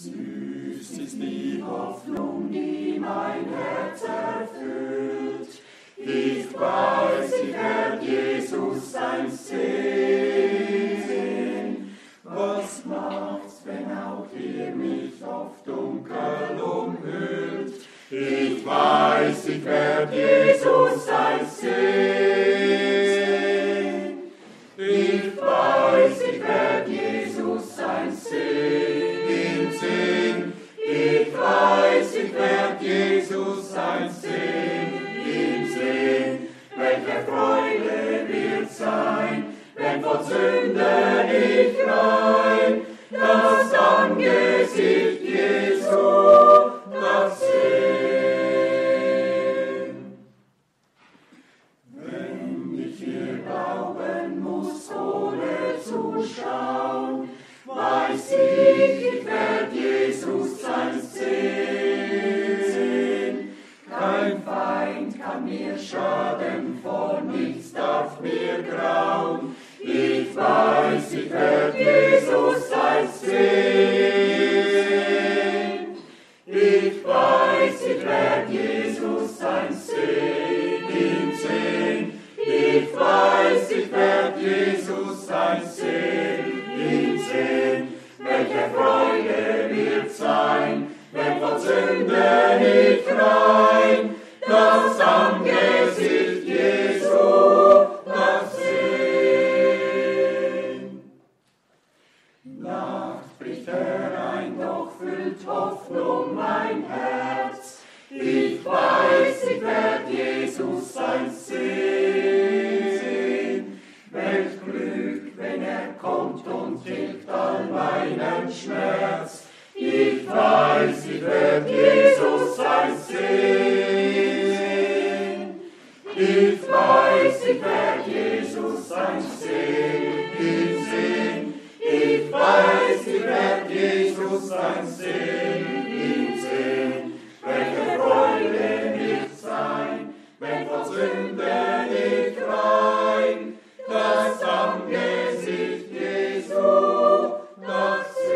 Süß ist die Hoffnung, die mein Herz erfüllt. Ich weiß, ich werd Jesus einst sehen. Was macht's, wenn auch ihr mich oft dunkel umhüllt? Ich weiß, ich werd Jesus einst sehen. Ich weiß, ich werd Jesus einst sehen. Ich weiß, ich werd Jesus einst sehen. Welche Freude wird sein, wenn vor Sünden ich rein das Angesicht Jesu das sehen. Wenn ich hier glauben muss, ohne zu schauen, weiß ich werd Jesus einst sehen. Kein Feind kann mir schaden, vor nichts darf mir grauen. Ich weiß, ich werd Jesus einst sehen. Ich weiß, ich werd Jesus einst sehen. Ich weiß, ich werd Jesus einst sehen. Welche Freude wird sein, wenn von Sünden ich rein das Angesicht Jesu das sehen. Nacht bricht herein, doch füllt Hoffnung mein Herz. Ich weiß, ich werd Jesus einst sehen. Welch Glück, wenn kommt und tilgt all meinen Schmerz. Ich weiß, ich werd Jesus einst sehen. Ich weiß, ich werd Jesus einst sehen. Ich weiß, ich werd Jesus einst sehen. Welche Freude wird sein, wenn von Sünden ich rein das Angesicht Jesu das sehen.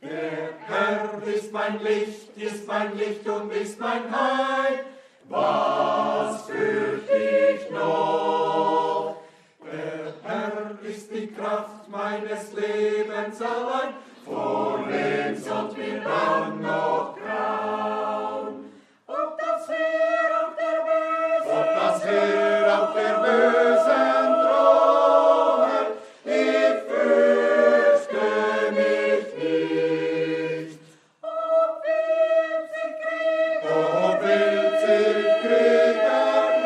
Der Herr ist mein Licht und ist mein Heil. Was fürcht ich noch? Der Herr ist die Kraft meines Lebens allein. Vor wem sollt mir dann noch grauen? Ob das Heer auf der Bösen droht, ich fürchte mich nicht. Ob wild sich Krieg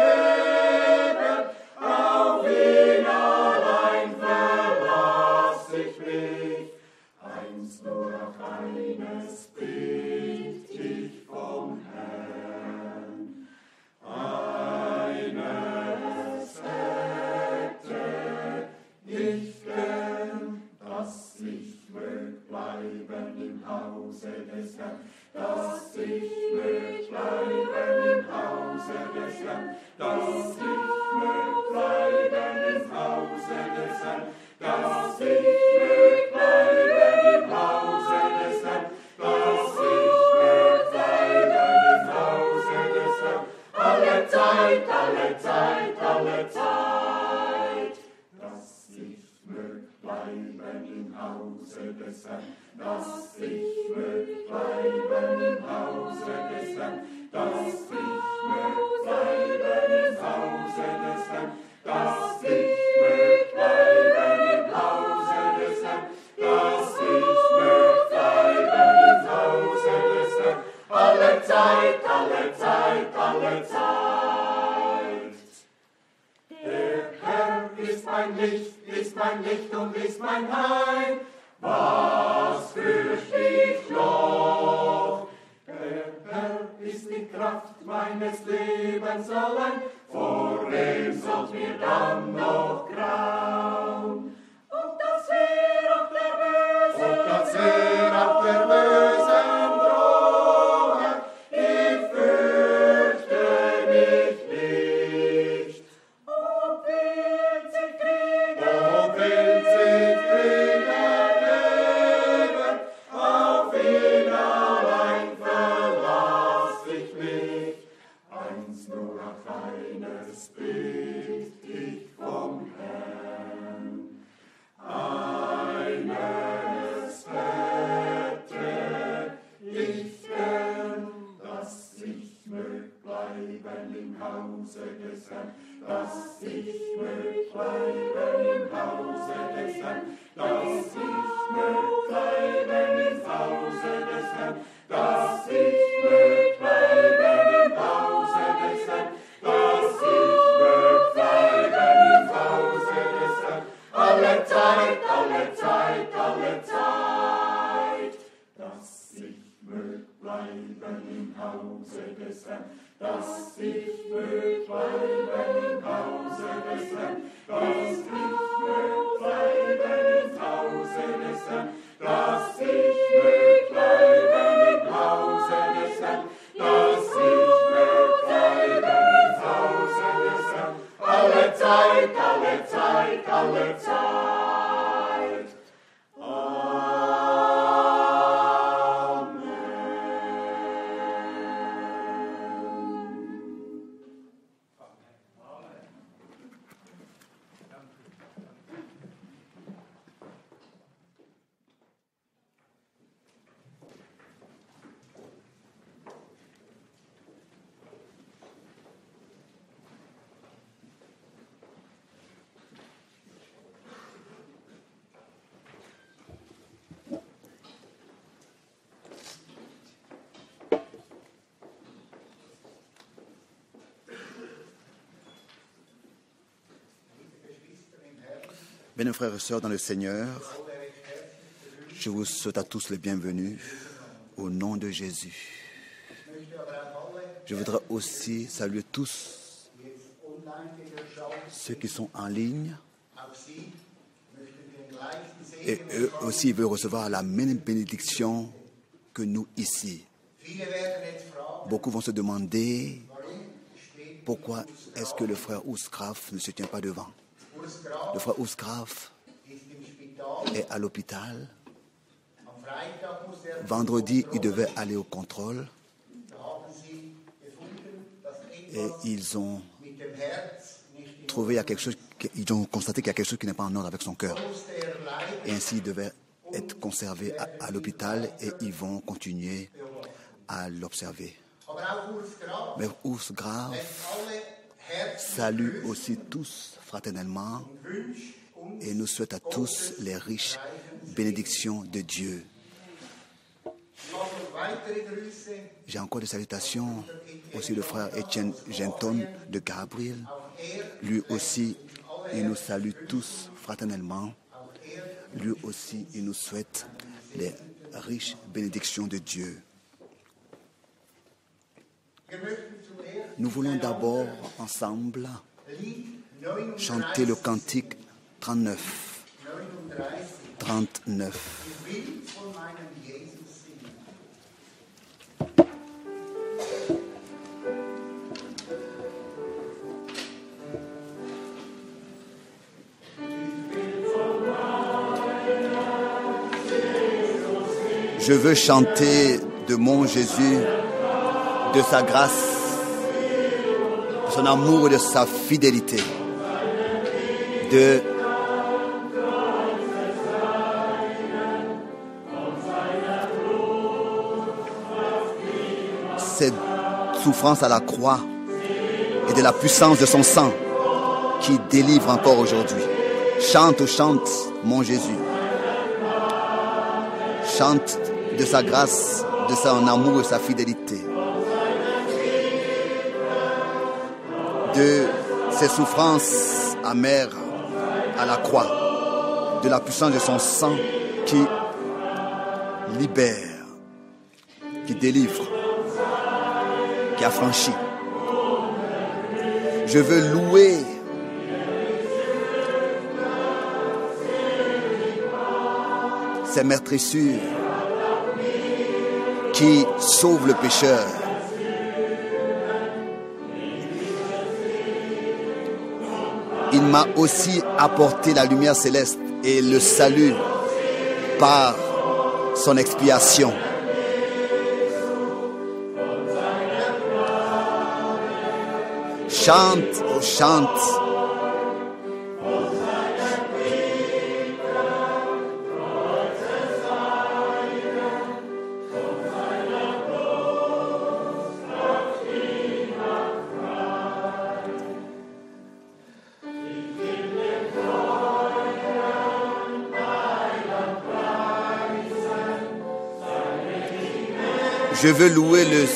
erheben, auf ihn allein verlass ich mich. Eins nur auf eines bitt ich vom Herrn. Eines hätte ich gern, dass ich mög bleiben im Hause des Herrn, dass ich mög bleiben im Hause des Herrn, dass ich mög bleiben im Hause des Herrn, dass ich mög bleiben im Hause des Herrn, dass ich mög bleiben im Hause des Herrn, alle Zeit, alle Zeit, alle Zeit, dass ich mög bleiben im Hause des Herrn, dass ich mög bleiben im Hause des Herrn, dass ich mög bleiben im Hause des Herrn, dass ich mög bleiben im Hause des Herrn, dass ich mög bleiben im Hause des Herrn, alle Zeit, alle Zeit, alle Zeit. Der Herr ist mein Licht und ist mein Heil. Was fürcht ich noch? Der Herr ist die Kraft meines Lebens allein. vor wem sollt mir dann noch grauen? Ob das Heer auf der Bösen drohe, ich fürchte mich nicht. Ob will sich Krieger leben, auf ihn allein verlass ich mich. Eins nur auf eines bitt ich vom Herrn, eines hätte ich gern, dass ich mög bleiben im Hause des Herrn, dass ich mög bleiben im Hause des Herrn, dass ich mög bleiben im Hause des Herrn, dass ich mög bleiben im Hause des Herrn, dass ich mög bleiben im Hause des Herrn, alle Zeit, alle Zeit, alle Zeit, dass ich mög bleiben im Hause des Herrn, dass ich mög bleiben im Hause des Herrn, dass ich mög bleiben im Hause des Herrn, dass ich mög bleiben im Hause des Herrn, dass ich mög bleiben im Hause des Herrn, alle Zeit, alle Zeit, alle Zeit. Bien, frères et sœurs dans le Seigneur, je vous souhaite à tous les bienvenus au nom de Jésus. Je voudrais aussi saluer tous ceux qui sont en ligne et eux aussi veulent recevoir la même bénédiction que nous ici. Beaucoup vont se demander pourquoi est-ce que le frère Ousgraf ne se tient pas devant. Le frère Ousgraf est à l'hôpital. Vendredi, il devait aller au contrôle. Et ils ont trouvé ils ont constaté qu'il y a quelque chose qui n'est pas en ordre avec son cœur. Et ainsi, il devait être conservé à l'hôpital et ils vont continuer à l'observer. Mais Ousgraf salue aussi tous fraternellement et nous souhaite à tous les riches bénédictions de Dieu. J'ai encore des salutations aussi le frère Etienne Genton de Gabriel. Lui aussi, il nous salue tous fraternellement. Lui aussi, il nous souhaite les riches bénédictions de Dieu. Nous voulons d'abord ensemble chanter le cantique 39. Je veux chanter de mon Jésus, de sa grâce, de son amour et de sa fidélité, de ses souffrances à la croix et de la puissance de son sang qui délivre encore aujourd'hui. Chante, mon Jésus. Chante de sa grâce, de son amour et sa fidélité. De ses souffrances amères à la croix, de la puissance de son sang qui libère, qui délivre, qui affranchit. Je veux louer ces meurtrissures qui sauvent le pécheur. Il m'a aussi apporté la lumière céleste et le salut par son expiation. Chante, oh chante. Je veux louer le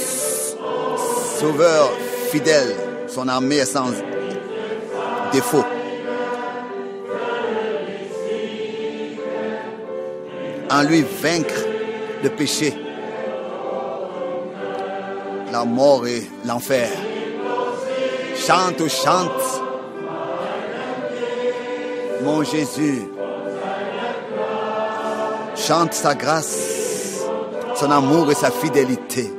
Sauveur fidèle. Son armée est sans défaut. En lui vaincre le péché, la mort et l'enfer. Chante, oh chante, mon Jésus. Chante sa grâce, son amour et sa fidélité.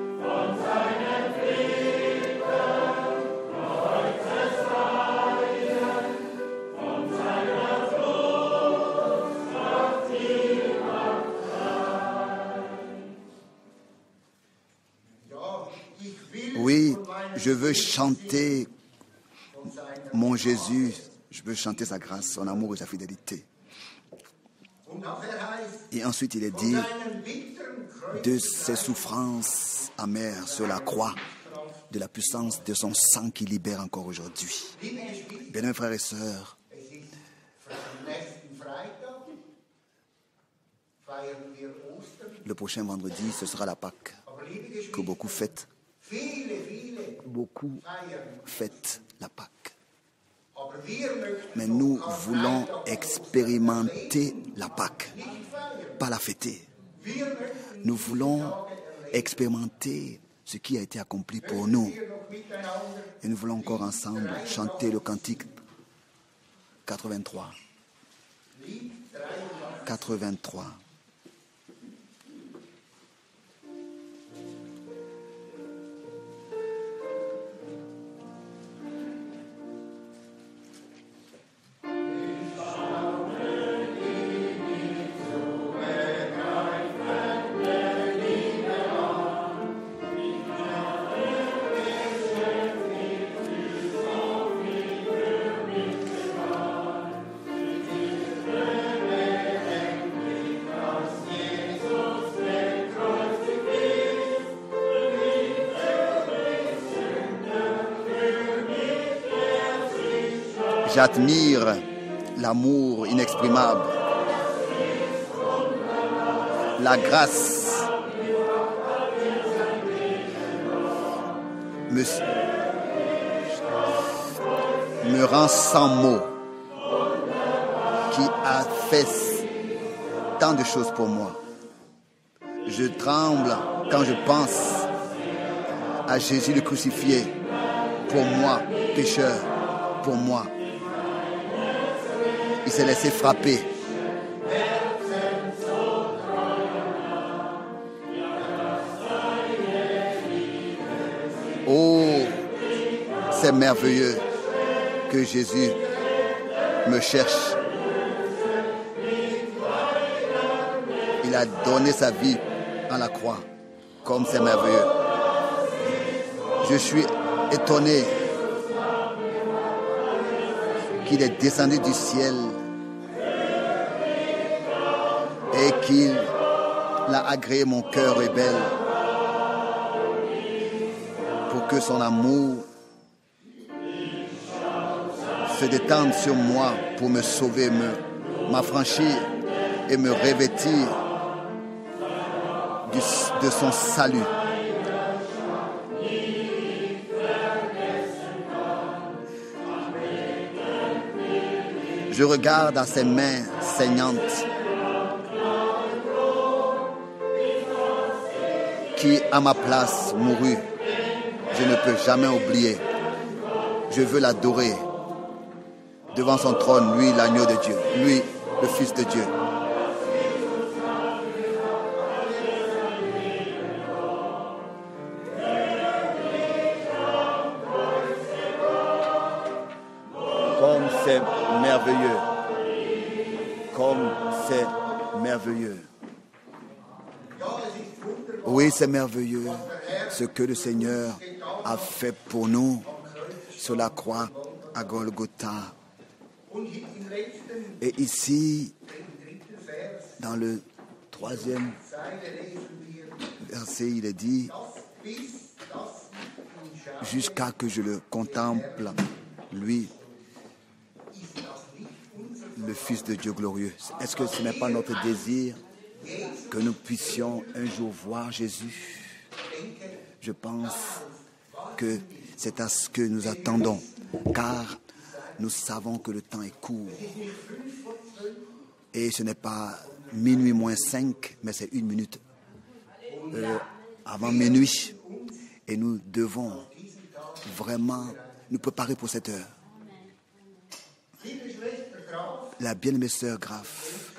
Oui, je veux chanter mon Jésus, je veux chanter sa grâce, son amour et sa fidélité. Et ensuite il est dit de ses souffrances amères sur la croix, de la puissance de son sang qui libère encore aujourd'hui. Bien-aimés frères et sœurs, le prochain vendredi, ce sera la Pâque que beaucoup fêtent. Beaucoup fêtent la Pâque. Mais nous voulons expérimenter la Pâque, pas la fêter. Nous voulons expérimenter ce qui a été accompli pour nous. Et nous voulons encore ensemble chanter le cantique 83. 83. J'admire l'amour inexprimable, la grâce me rend sans mots, qui a fait tant de choses pour moi. Je tremble quand je pense à Jésus le crucifié, pour moi, pécheur, pour moi. Il s'est laissé frapper. Oh, c'est merveilleux que Jésus me cherche. Il a donné sa vie à la croix. Comme c'est merveilleux. Je suis étonné qu'il est descendu du ciel et qu'il a agréé mon cœur rebelle pour que son amour se détende sur moi pour me sauver, m'affranchir et me revêtir de son salut. Je regarde à ses mains saignantes qui, à ma place, mourut. Je ne peux jamais oublier. Je veux l'adorer devant son trône, lui, l'agneau de Dieu, lui, le Fils de Dieu. Comme c'est merveilleux. Comme c'est merveilleux. Oui, c'est merveilleux ce que le Seigneur a fait pour nous sur la croix à Golgotha. Et ici, dans le 3e verset, il est dit « Jusqu'à que je le contemple, lui, le Fils de Dieu glorieux. » Est-ce que ce n'est pas notre désir que nous puissions un jour voir Jésus? Je pense que c'est à ce que nous attendons, car nous savons que le temps est court. Et ce n'est pas minuit moins 5, mais c'est 1 minute avant minuit. Et nous devons vraiment nous préparer pour cette heure. La bien-aimée sœur Graf,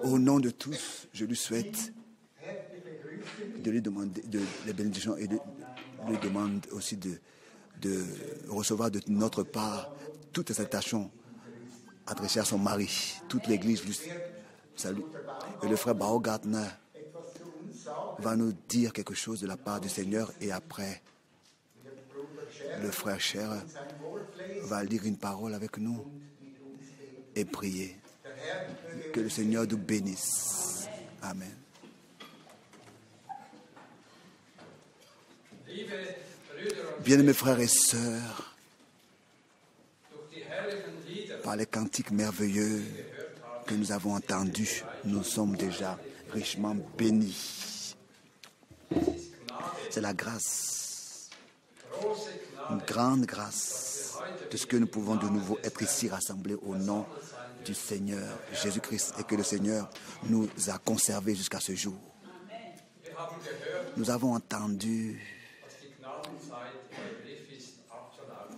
au nom de tous, je lui souhaite de lui demander les bénédictions et de lui demande aussi de recevoir de notre part toutes les salutations adressées à son mari. Toute l'église lui salue. Et le frère Baumgartner va nous dire quelque chose de la part du Seigneur et après, le frère Cher va lire une parole avec nous et prier. Que le Seigneur nous bénisse. Amen. Bien-aimés frères et sœurs, par les cantiques merveilleux que nous avons entendus, nous sommes déjà richement bénis. C'est la grâce, une grande grâce de ce que nous pouvons de nouveau être ici rassemblés au nom du Seigneur Jésus-Christ et que le Seigneur nous a conservés jusqu'à ce jour. Nous avons entendu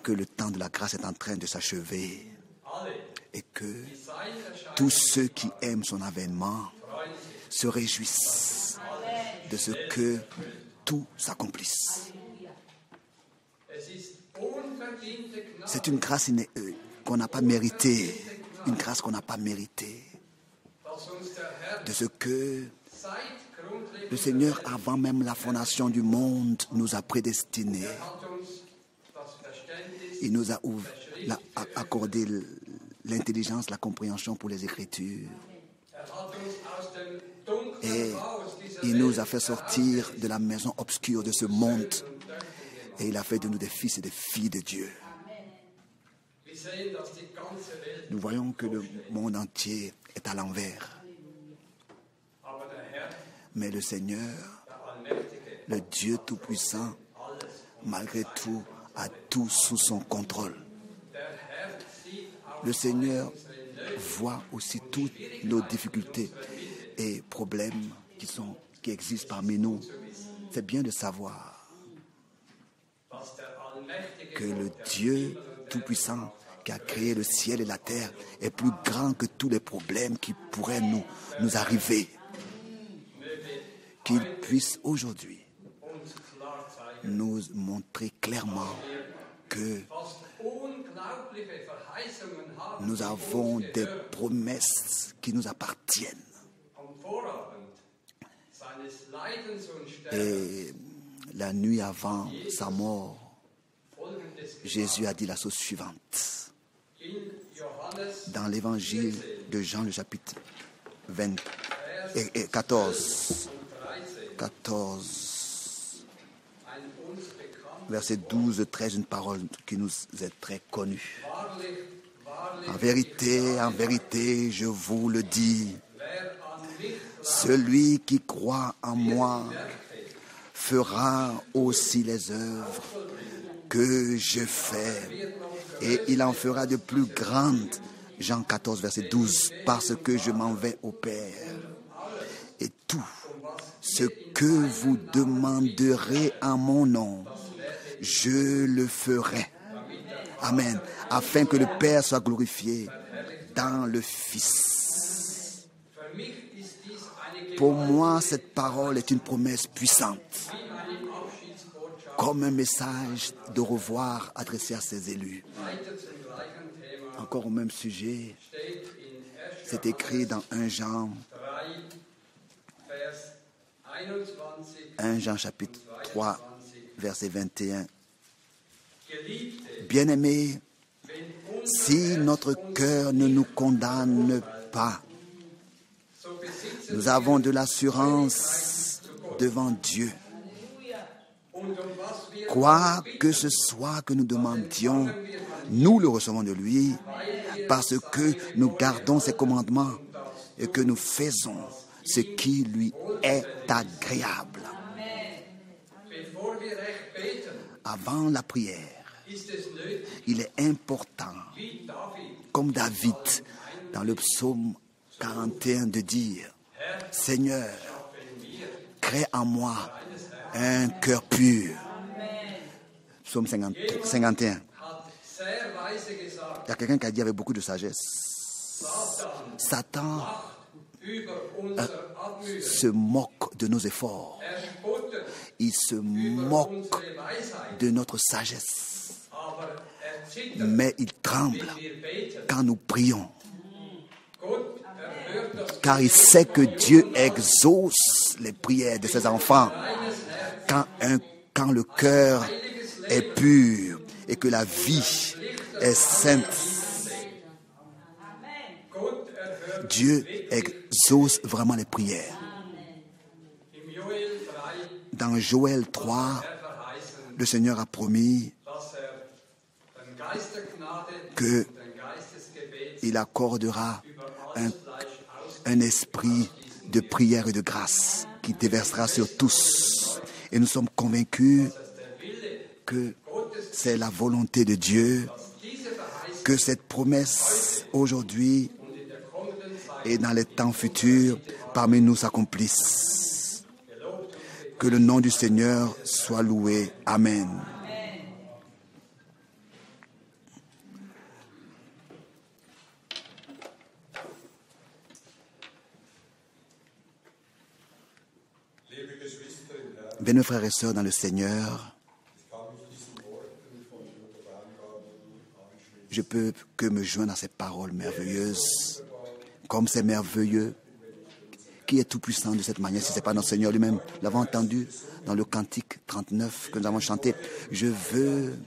que le temps de la grâce est en train de s'achever et que tous ceux qui aiment son avènement se réjouissent de ce que tout s'accomplisse. C'est une grâce qu'on n'a pas méritée, une grâce qu'on n'a pas méritée, de ce que le Seigneur, avant même la fondation du monde, nous a prédestinés. Il nous a accordé l'intelligence, la compréhension pour les Écritures. Et il nous a fait sortir de la maison obscure de ce monde. Et il a fait de nous des fils et des filles de Dieu. Nous voyons que le monde entier est à l'envers. Mais le Seigneur, le Dieu Tout-Puissant, malgré tout, a tout sous son contrôle. Le Seigneur voit aussi toutes nos difficultés et problèmes qui existent parmi nous. C'est bien de savoir que le Dieu Tout-Puissant qui a créé le ciel et la terre est plus grand que tous les problèmes qui pourraient nous arriver. Qu'il puisse aujourd'hui nous montrer clairement que nous avons des promesses qui nous appartiennent. Et la nuit avant sa mort, Jésus a dit la chose suivante. Dans l'évangile de Jean, le chapitre 14, verset 12, 13, une parole qui nous est très connue. En vérité, je vous le dis, celui qui croit en moi fera aussi les œuvres que je fais, et il en fera de plus grandes. Jean 14, verset 12, parce que je m'en vais au Père, et tout ce que vous demanderez en mon nom, je le ferai. Amen. Afin que le Père soit glorifié dans le Fils. Pour moi, cette parole est une promesse puissante, comme un message de revoir adressé à ses élus. Encore au même sujet, c'est écrit dans 1 Jean, 1 Jean chapitre 3, verset 21. Bien-aimés, si notre cœur ne nous condamne pas, nous avons de l'assurance devant Dieu. Quoi que ce soit que nous demandions, nous le recevons de lui, parce que nous gardons ses commandements et que nous faisons ce qui lui est agréable. Avant la prière, il est important, comme David dans le psaume 41, de dire: Seigneur, crée en moi un cœur pur. Psaume 51. Il y a quelqu'un qui a dit avec beaucoup de sagesse: Satan se moque de nos efforts. Il se moque de notre sagesse. Mais il tremble quand nous prions. Car il sait que Dieu exauce les prières de ses enfants quand le cœur est pur et que la vie est sainte. Dieu exauce vraiment les prières. Dans Joël 3, le Seigneur a promis qu'il accordera un esprit de prière et de grâce qui déversera sur tous. Et nous sommes convaincus que c'est la volonté de Dieu que cette promesse aujourd'hui et dans les temps futurs parmi nous s'accomplisse. Que le nom du Seigneur soit loué. Amen. Bien, frères et sœurs dans le Seigneur, je peux que me joindre à ces paroles merveilleuses. Comme c'est merveilleux. Qui est tout puissant de cette manière si ce n'est pas notre Seigneur lui-même? Nous l'avons entendu dans le cantique 39 que nous avons chanté. Je veux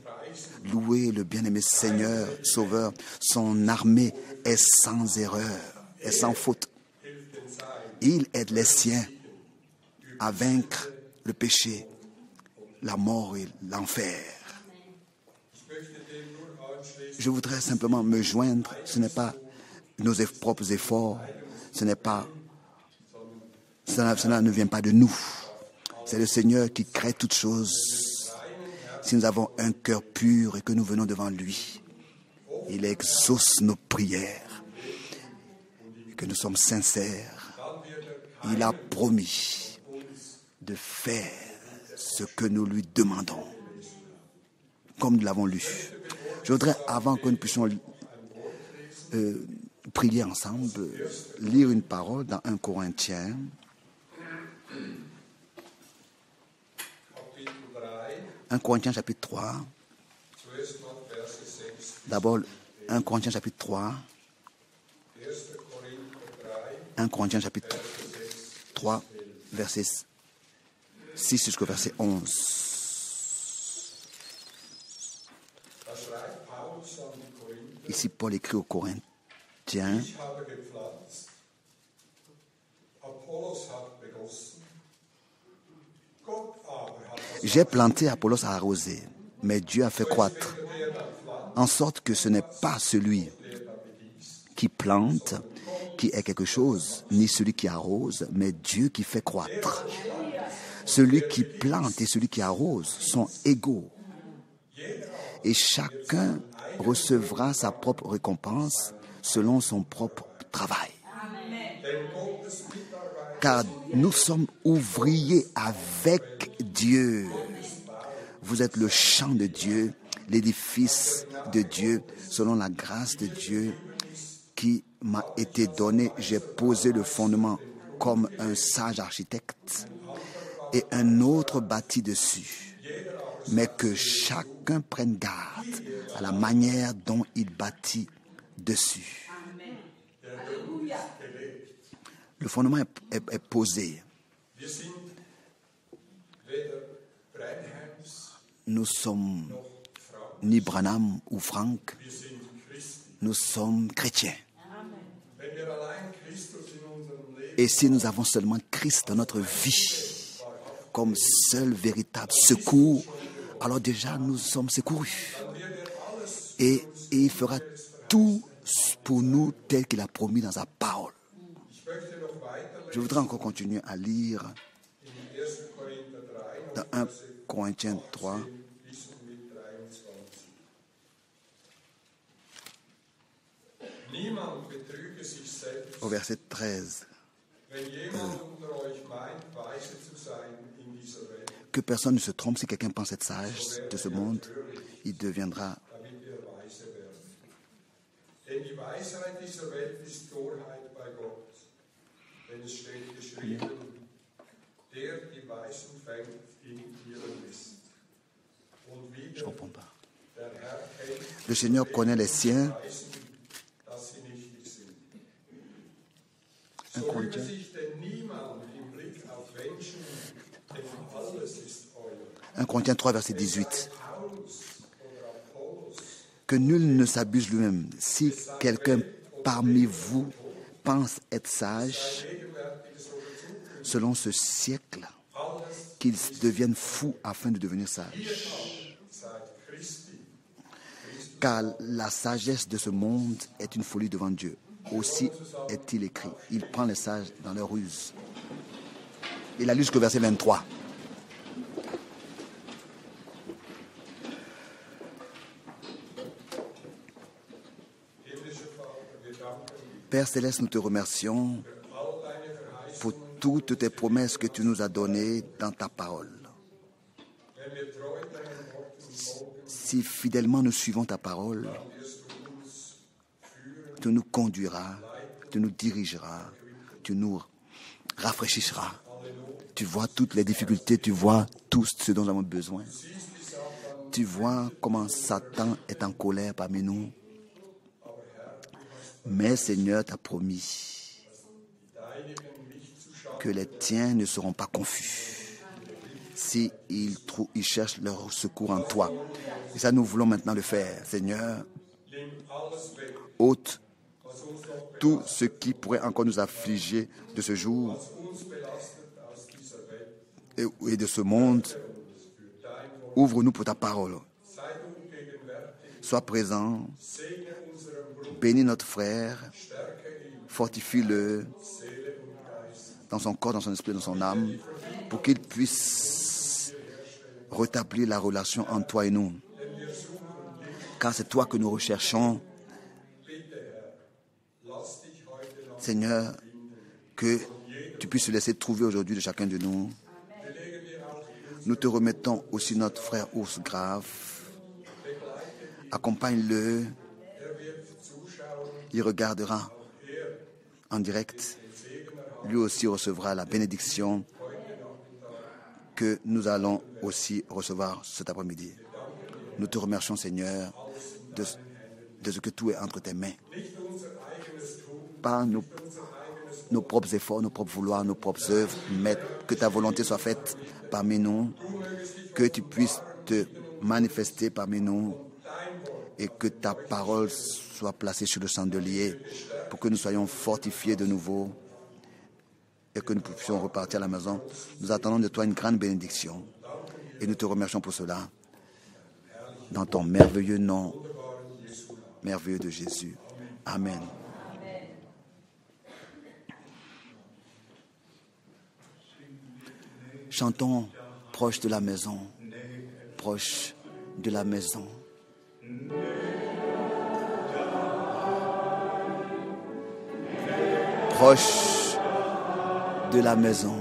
louer le bien-aimé Seigneur, Sauveur. Son armée est sans erreur, est sans faute. Il aide les siens à vaincre le péché, la mort et l'enfer. Je voudrais simplement me joindre. Ce n'est pas nos propres efforts, cela ne vient pas de nous. C'est le Seigneur qui crée toutes choses. Si nous avons un cœur pur et que nous venons devant lui, il exauce nos prières. Et que nous sommes sincères. Il a promis de faire ce que nous lui demandons, comme nous l'avons lu. Je voudrais, avant que nous puissions prier ensemble, lire une parole dans 1 Corinthiens. 1 Corinthiens chapitre 3. D'abord, 1 Corinthiens chapitre 3. 1 Corinthiens chapitre 3, verset 6 jusqu'au verset 11. Ici, Paul écrit aux Corinthiens. J'ai planté, Apollos a arrosé, mais Dieu a fait croître, en sorte que ce n'est pas celui qui plante qui est quelque chose, ni celui qui arrose, mais Dieu qui fait croître. Celui qui plante et celui qui arrose sont égaux. Et chacun recevra sa propre récompense selon son propre travail. Car nous sommes ouvriers avec Dieu. Vous êtes le champ de Dieu, l'édifice de Dieu, selon la grâce de Dieu qui m'a été donnée. J'ai posé le fondement comme un sage architecte et un autre bâtit dessus. Mais que chacun prenne garde à la manière dont il bâtit dessus. Le fondement est posé. Nous sommes ni Branham ou Franck, nous sommes chrétiens. Et si nous avons seulement Christ dans notre vie comme seul véritable secours, alors déjà nous sommes secourus. Et il fera tout pour nous tel qu'il a promis dans sa parole. Je voudrais encore continuer à lire dans 1 Corinthiens 3. Au verset 13. Que personne ne se trompe. Si quelqu'un pense être sage de ce monde, il deviendra. Je ne comprends pas. Le Seigneur connaît les siens. 1 Corinthiens. Un Corinthiens 3, verset 18. Que nul ne s'abuse lui-même. Si quelqu'un parmi vous pense être sage, selon ce siècle, qu'il devienne fou afin de devenir sage. Car la sagesse de ce monde est une folie devant Dieu. Aussi est-il écrit. Il prend les sages dans leur ruse. Il a lu jusqu'au verset 23. Père Céleste, nous te remercions pour toutes tes promesses que tu nous as données dans ta parole. Si fidèlement nous suivons ta parole, tu nous conduiras, tu nous dirigeras, tu nous rafraîchiras. Tu vois toutes les difficultés, tu vois tout ce dont nous avons besoin. Tu vois comment Satan est en colère parmi nous. Mais Seigneur t'a promis que les tiens ne seront pas confus si ils cherchent leur secours en toi. Et ça, nous voulons maintenant le faire. Seigneur, ôte tout ce qui pourrait encore nous affliger de ce jour et de ce monde. Ouvre-nous pour ta parole. Sois présent. Bénis notre frère. Fortifie-le dans son corps, dans son esprit, dans son âme, pour qu'il puisse rétablir la relation entre toi et nous. Car c'est toi que nous recherchons. Seigneur, que tu puisses te laisser trouver aujourd'hui de chacun de nous. Nous te remettons aussi notre frère Urs Graf. Accompagne-le. Il regardera en direct. Lui aussi recevra la bénédiction que nous allons aussi recevoir cet après-midi. Nous te remercions, Seigneur, de ce que tout est entre tes mains. Pas nos propres efforts, nos propres vouloirs, nos propres œuvres, mais que ta volonté soit faite parmi nous, que tu puisses te manifester parmi nous et que ta parole soit placée sur le chandelier pour que nous soyons fortifiés de nouveau et que nous puissions repartir à la maison. Nous attendons de toi une grande bénédiction et nous te remercions pour cela dans ton merveilleux nom, merveilleux de Jésus. Amen. Chantons proche de la maison, proche de la maison. Proche de la maison.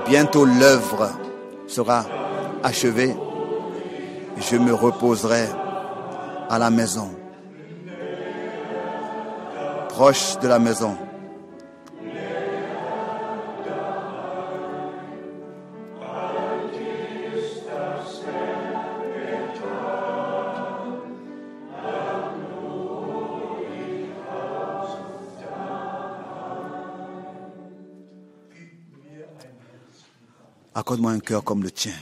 Bientôt l'œuvre sera achevée. Je me reposerai à la maison, proche de la maison. Accorde-moi un cœur comme le tien.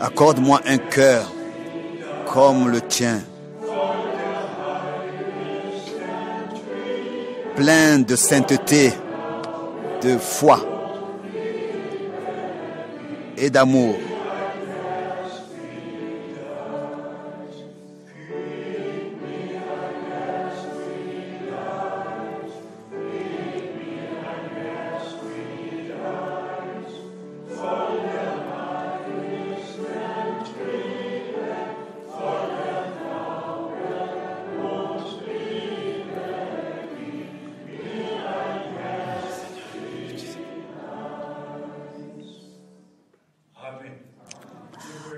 Accorde-moi un cœur comme le tien, plein de sainteté, de foi et d'amour.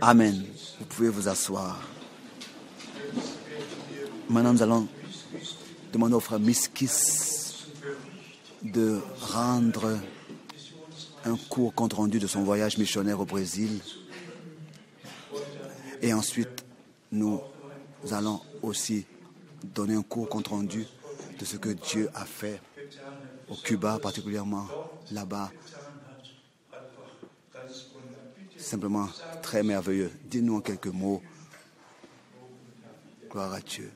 Amen. Vous pouvez vous asseoir. Maintenant, nous allons demander au frère Miskis de rendre un court compte-rendu de son voyage missionnaire au Brésil. Et ensuite, nous allons aussi donner un court compte-rendu de ce que Dieu a fait au Cuba, particulièrement là-bas. Simplement très merveilleux. Dis-nous en quelques mots. Gloire à Dieu.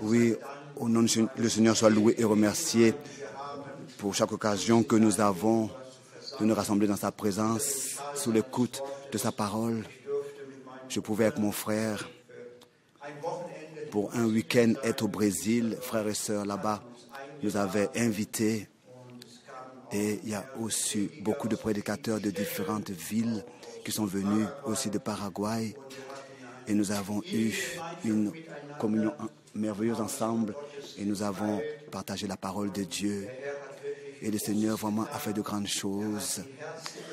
Oui, au nom de le Seigneur soit loué et remercié pour chaque occasion que nous avons de nous rassembler dans sa présence, sous l'écoute de sa parole. Je pouvais avec mon frère pour un week-end être au Brésil. Frères et sœurs là-bas nous avaient invités. Et il y a aussi beaucoup de prédicateurs de différentes villes qui sont venus, aussi de Paraguay. Et nous avons eu une communion merveilleuse ensemble et nous avons partagé la parole de Dieu. Et le Seigneur vraiment a fait de grandes choses.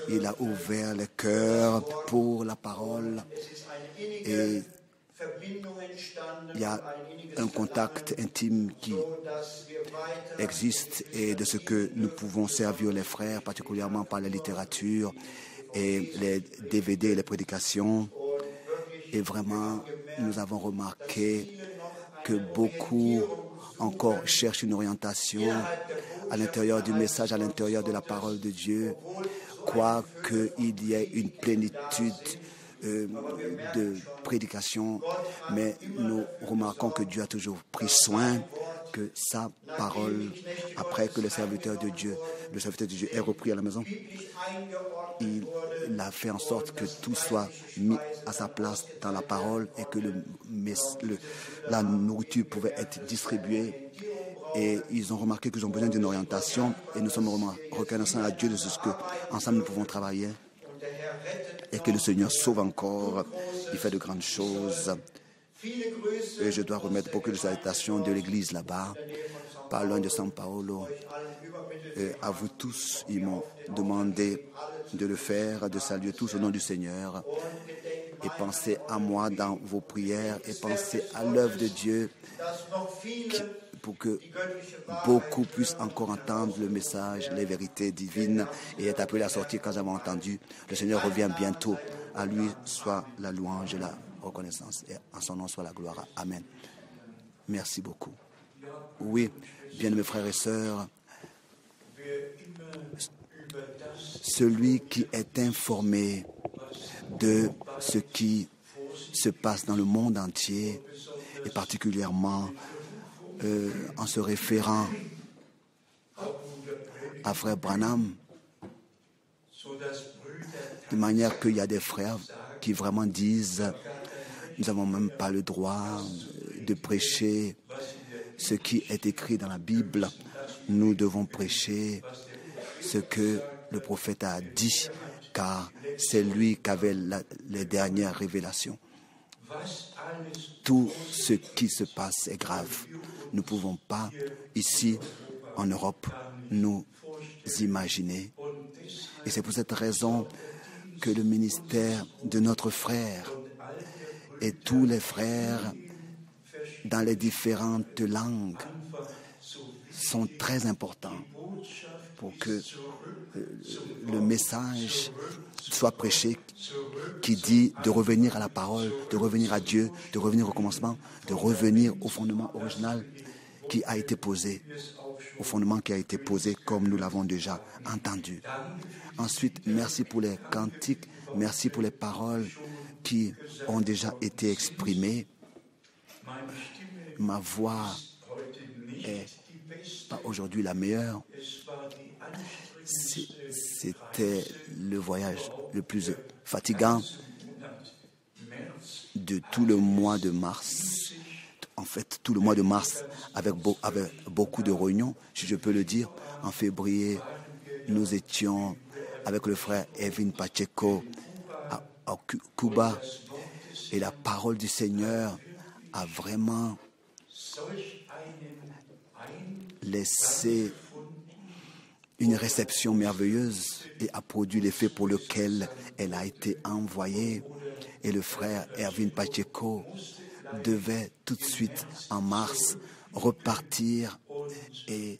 Il a ouvert le cœur pour la parole. Et il y a un contact intime qui existe et de ce que nous pouvons servir les frères, particulièrement par la littérature et les DVD et les prédications. Et vraiment, nous avons remarqué que beaucoup encore cherchent une orientation à l'intérieur du message, à l'intérieur de la parole de Dieu, quoique il y ait une plénitude de prédication, mais nous remarquons que Dieu a toujours pris soin que sa parole, après que le serviteur de Dieu est repris à la maison, il a fait en sorte que tout soit mis à sa place dans la parole et que la nourriture pouvait être distribuée. Et ils ont remarqué qu'ils ont besoin d'une orientation et nous sommes vraiment reconnaissants à Dieu de ce que ensemble nous pouvons travailler et que le Seigneur sauve encore. Il fait de grandes choses. Et je dois remettre beaucoup de salutations de l'église là-bas, pas loin de São Paulo. Et à vous tous, ils m'ont demandé de le faire, de saluer tous au nom du Seigneur. Et pensez à moi dans vos prières et pensez à l'œuvre de Dieu pour que beaucoup puissent encore entendre le message, les vérités divines et être appelés à sortir quand j'avais entendu. Le Seigneur revient bientôt. À lui soit la louange et la reconnaissance et en son nom soit la gloire. Amen. Merci beaucoup. Oui, bien-aimés frères et sœurs, celui qui est informé de ce qui se passe dans le monde entier et particulièrement en se référant à frère Branham, de manière qu'il y a des frères qui vraiment disent nous n'avons même pas le droit de prêcher ce qui est écrit dans la Bible. Nous devons prêcher ce que le prophète a dit, car c'est lui qui avait les dernières révélations. Tout ce qui se passe est grave. Nous ne pouvons pas, ici, en Europe, nous imaginer. Et c'est pour cette raison que le ministère de notre frère et tous les frères dans les différentes langues sont très importants pour que le message soit prêché qui dit de revenir à la parole, de revenir à Dieu, de revenir au commencement, de revenir au fondement original qui a été posé, au fondement qui a été posé comme nous l'avons déjà entendu. Ensuite, merci pour les cantiques, merci pour les paroles qui ont déjà été exprimées. Ma voix est pas aujourd'hui la meilleure. C'était le voyage le plus fatigant de tout le mois de mars. En fait, tout le mois de mars, avec beaucoup de réunions, si je peux le dire. En février, nous étions avec le frère Evin Pacheco à Cuba. Et la parole du Seigneur a vraiment laissé une réception merveilleuse et a produit l'effet pour lequel elle a été envoyée. Et le frère Erwin Pacheco devait tout de suite, en mars, repartir. Et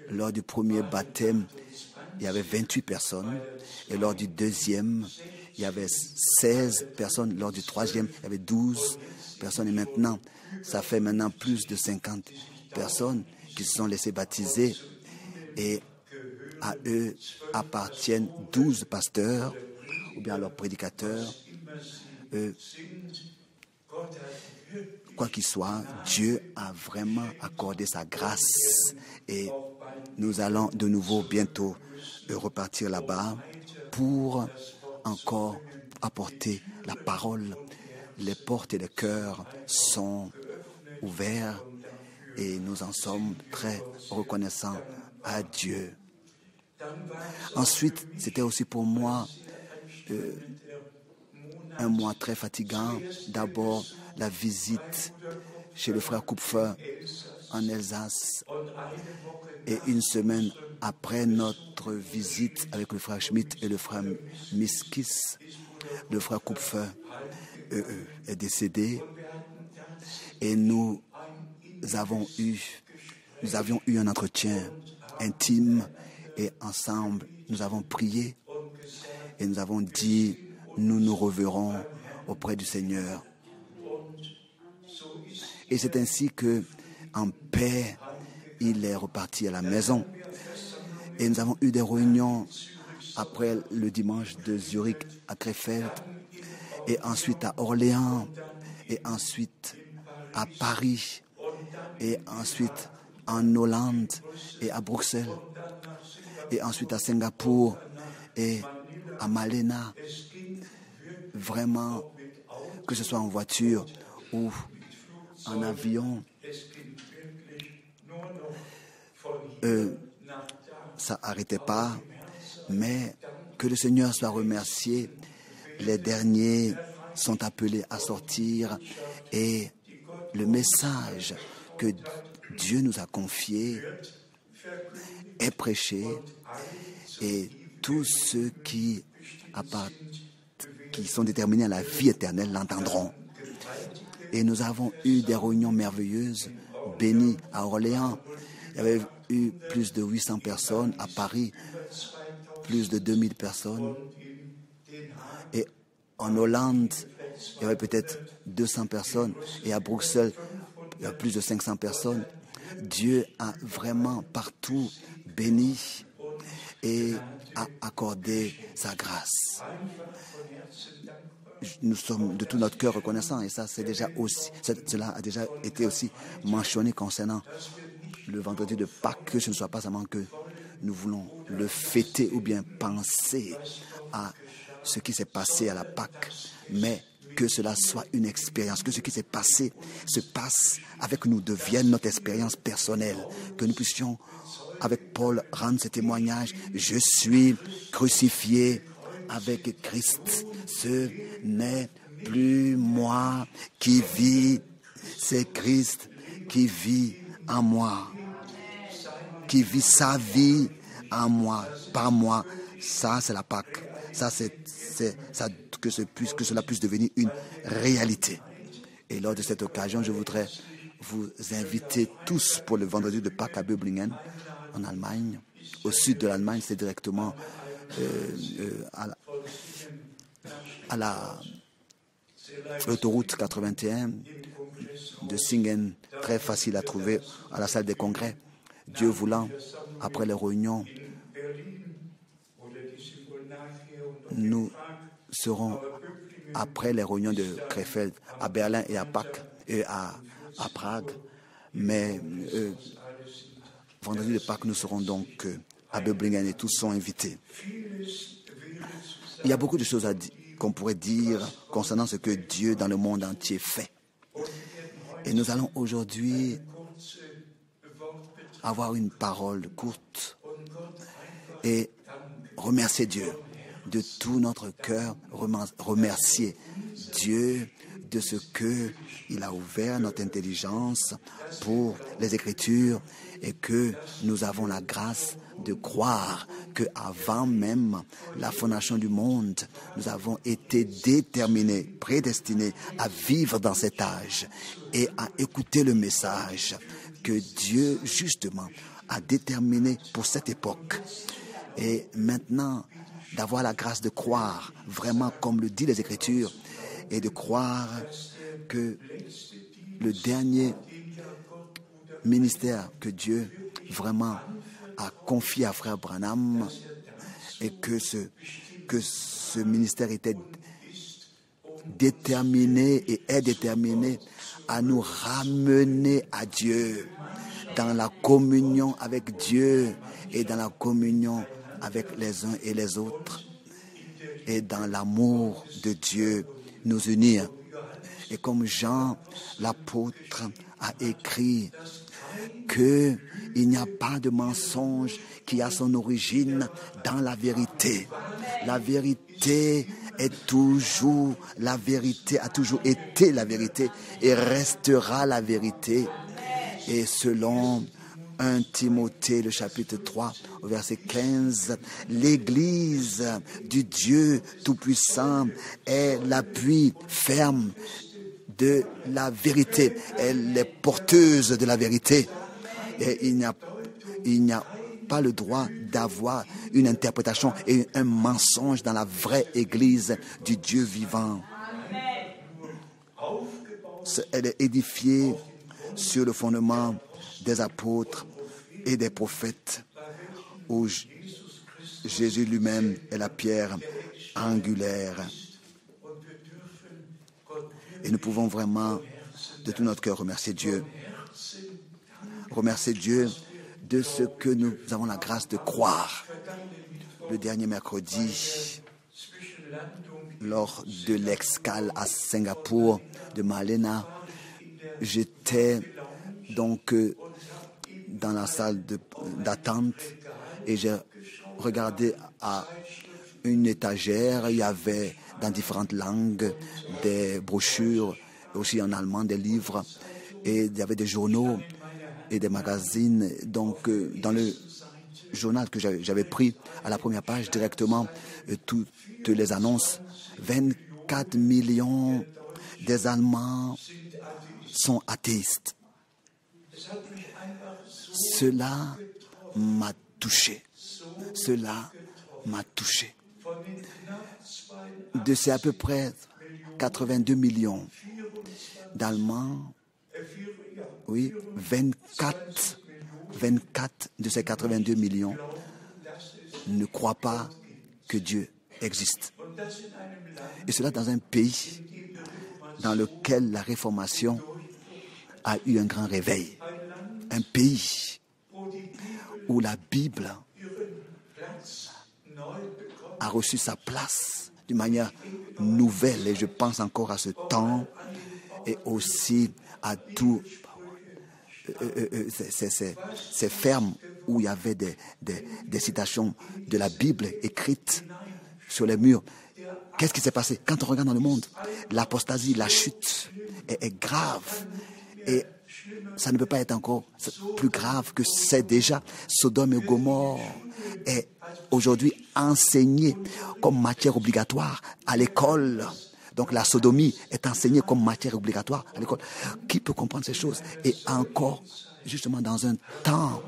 lors du premier baptême, il y avait 28 personnes. Et lors du deuxième, il y avait 16 personnes. Lors du troisième, il y avait 12 personnes. Et maintenant, ça fait maintenant plus de 50 personnes qui se sont laissées baptiser. Et à eux appartiennent 12 pasteurs, ou bien leurs prédicateurs. Quoi qu'il soit, Dieu a vraiment accordé sa grâce. Et nous allons de nouveau bientôt repartir là-bas pour encore apporter la parole. Les portes et les cœurs sont ouverts et nous en sommes très reconnaissants à Dieu. Ensuite, c'était aussi pour moi un mois très fatigant. D'abord, la visite chez le frère Kupfer en Alsace. Et une semaine après notre visite avec le frère Schmidt et le frère Miskis, le frère Kupfer est décédé. Et nous avions eu un entretien intime et ensemble, nous avons prié et nous avons dit, nous nous reverrons auprès du Seigneur. Et c'est ainsi que, en paix, il est reparti à la maison. Et nous avons eu des réunions après le dimanche de Zurich à Krefeld, et ensuite à Orléans, et ensuite à Paris, et ensuite en Hollande et à Bruxelles, et ensuite à Singapour et à Malena. Vraiment, que ce soit en voiture ou en avion, ça n'arrêtait pas, mais que le Seigneur soit remercié. Les derniers sont appelés à sortir et le message que Dieu nous a confié est prêché et tous ceux qui sont déterminés à la vie éternelle l'entendront. Et nous avons eu des réunions merveilleuses, bénies à Orléans. Il y avait eu plus de 800 personnes, à Paris, plus de 2000 personnes. Et en Hollande, il y avait peut-être 200 personnes. Et à Bruxelles, il y a plus de 500 personnes. Dieu a vraiment partout béni et a accordé sa grâce. Nous sommes de tout notre cœur reconnaissants et ça, cela a déjà été aussi mentionné concernant le vendredi de Pâques, que ce ne soit pas seulement que nous voulons le fêter ou bien penser à ce qui s'est passé à la Pâques, mais que cela soit une expérience, que ce qui s'est passé se passe avec nous, devienne notre expérience personnelle, que nous puissions, avec Paul, rendre ce témoignage. Je suis crucifié avec Christ. Ce n'est plus moi qui vis, c'est Christ qui vit en moi, qui vit sa vie en moi, pas moi. Ça, c'est la Pâque. Ça, que cela puisse devenir une réalité. Et lors de cette occasion, je voudrais vous inviter tous pour le vendredi de Pâques à Böblingen, en Allemagne. Au sud de l'Allemagne, c'est directement à l'autoroute 81 de Singen, très facile à trouver à la salle des congrès. Dieu voulant, après les réunions, nous serons après les réunions de Krefeld à Berlin et à Pâques et à Prague. Mais vendredi de Pâques, nous serons donc à Böblingen et tous sont invités. Il y a beaucoup de choses qu'on pourrait dire concernant ce que Dieu dans le monde entier fait. Et nous allons aujourd'hui avoir une parole courte et remercier Dieu de tout notre cœur, remercier Dieu de ce qu'il a ouvert notre intelligence pour les Écritures et que nous avons la grâce de croire qu'avant même la fondation du monde, nous avons été déterminés, prédestinés à vivre dans cet âge et à écouter le message que Dieu, justement, a déterminé pour cette époque. Et maintenant, d'avoir la grâce de croire, vraiment comme le dit les Écritures, et de croire que le dernier ministère que Dieu vraiment a confié à Frère Branham et que ce ministère était déterminé et est déterminé à nous ramener à Dieu, dans la communion avec Dieu et dans la communion avec les uns et les autres et dans l'amour de Dieu nous unir. Et comme Jean l'apôtre a écrit qu'il n'y a pas de mensonge qui a son origine dans la vérité. La vérité est toujours la vérité, a toujours été la vérité et restera la vérité. Et selon 1 Timothée, le chapitre 3, au verset 15, l'Église du Dieu Tout-Puissant est l'appui ferme de la vérité. Elle est porteuse de la vérité. Et il n'y a pas le droit d'avoir une interprétation et un mensonge dans la vraie Église du Dieu vivant. Elle est édifiée sur le fondement des apôtres et des prophètes, où Jésus lui-même est la pierre angulaire. Et nous pouvons vraiment, de tout notre cœur, remercier Dieu. Remercier Dieu de ce que nous avons la grâce de croire. Le dernier mercredi, lors de l'escale à Singapour de Malena, j'étais donc dans la salle d'attente et j'ai regardé à une étagère. Il y avait dans différentes langues des brochures, aussi en allemand des livres, et il y avait des journaux et des magazines. Donc dans le journal que j'avais pris, à la première page directement, toutes les annonces. 24 millions des Allemands sont athéistes. Cela m'a touché. Cela m'a touché. De ces à peu près 82 millions d'Allemands, oui, 24 de ces 82 millions ne croient pas que Dieu existe. Et cela dans un pays dans lequel la Réformation a eu un grand réveil. Un pays où la Bible a reçu sa place d'une manière nouvelle. Et je pense encore à ce temps et aussi à tous ces fermes où il y avait des citations de la Bible écrites sur les murs. Qu'est-ce qui s'est passé? Quand on regarde dans le monde, l'apostasie, la chute est grave. Et ça ne peut pas être encore plus grave que c'est déjà. Sodome et Gomorrhe est aujourd'hui enseigné comme matière obligatoire à l'école. Donc la sodomie est enseignée comme matière obligatoire à l'école. Qui peut comprendre ces choses? Et encore, justement dans un temps,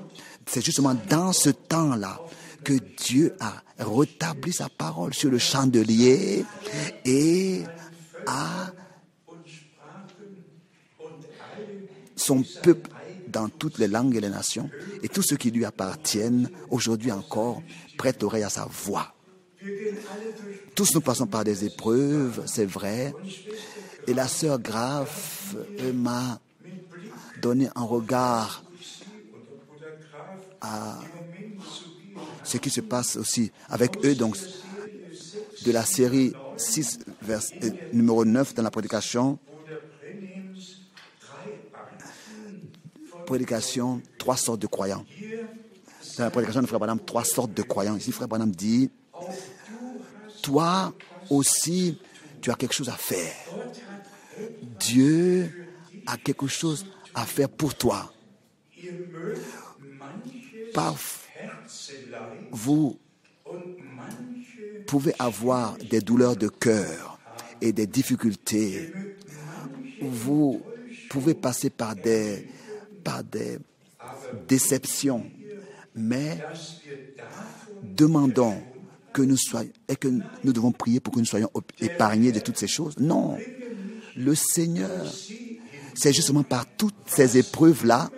c'est justement dans ce temps-là que Dieu a rétabli sa parole sur le chandelier et a son peuple dans toutes les langues et les nations, et tous ceux qui lui appartiennent aujourd'hui encore prêtent l'oreille à sa voix. Tous nous passons par des épreuves, c'est vrai, et la sœur Graf m'a donné un regard à ce qui se passe aussi avec eux, donc de la série 6, numéro 9 dans la prédication, trois sortes de croyants. Dans la prédication de Frère Branham, 3 sortes de croyants. Ici, Frère Branham dit, toi aussi, tu as quelque chose à faire. Dieu a quelque chose à faire pour toi. Vous pouvez avoir des douleurs de cœur et des difficultés. Vous pouvez passer par des déceptions, mais demandons que nous soyons et que nous devons prier pour que nous soyons épargnés de toutes ces choses. Non, le Seigneur, c'est justement par toutes ces épreuves-là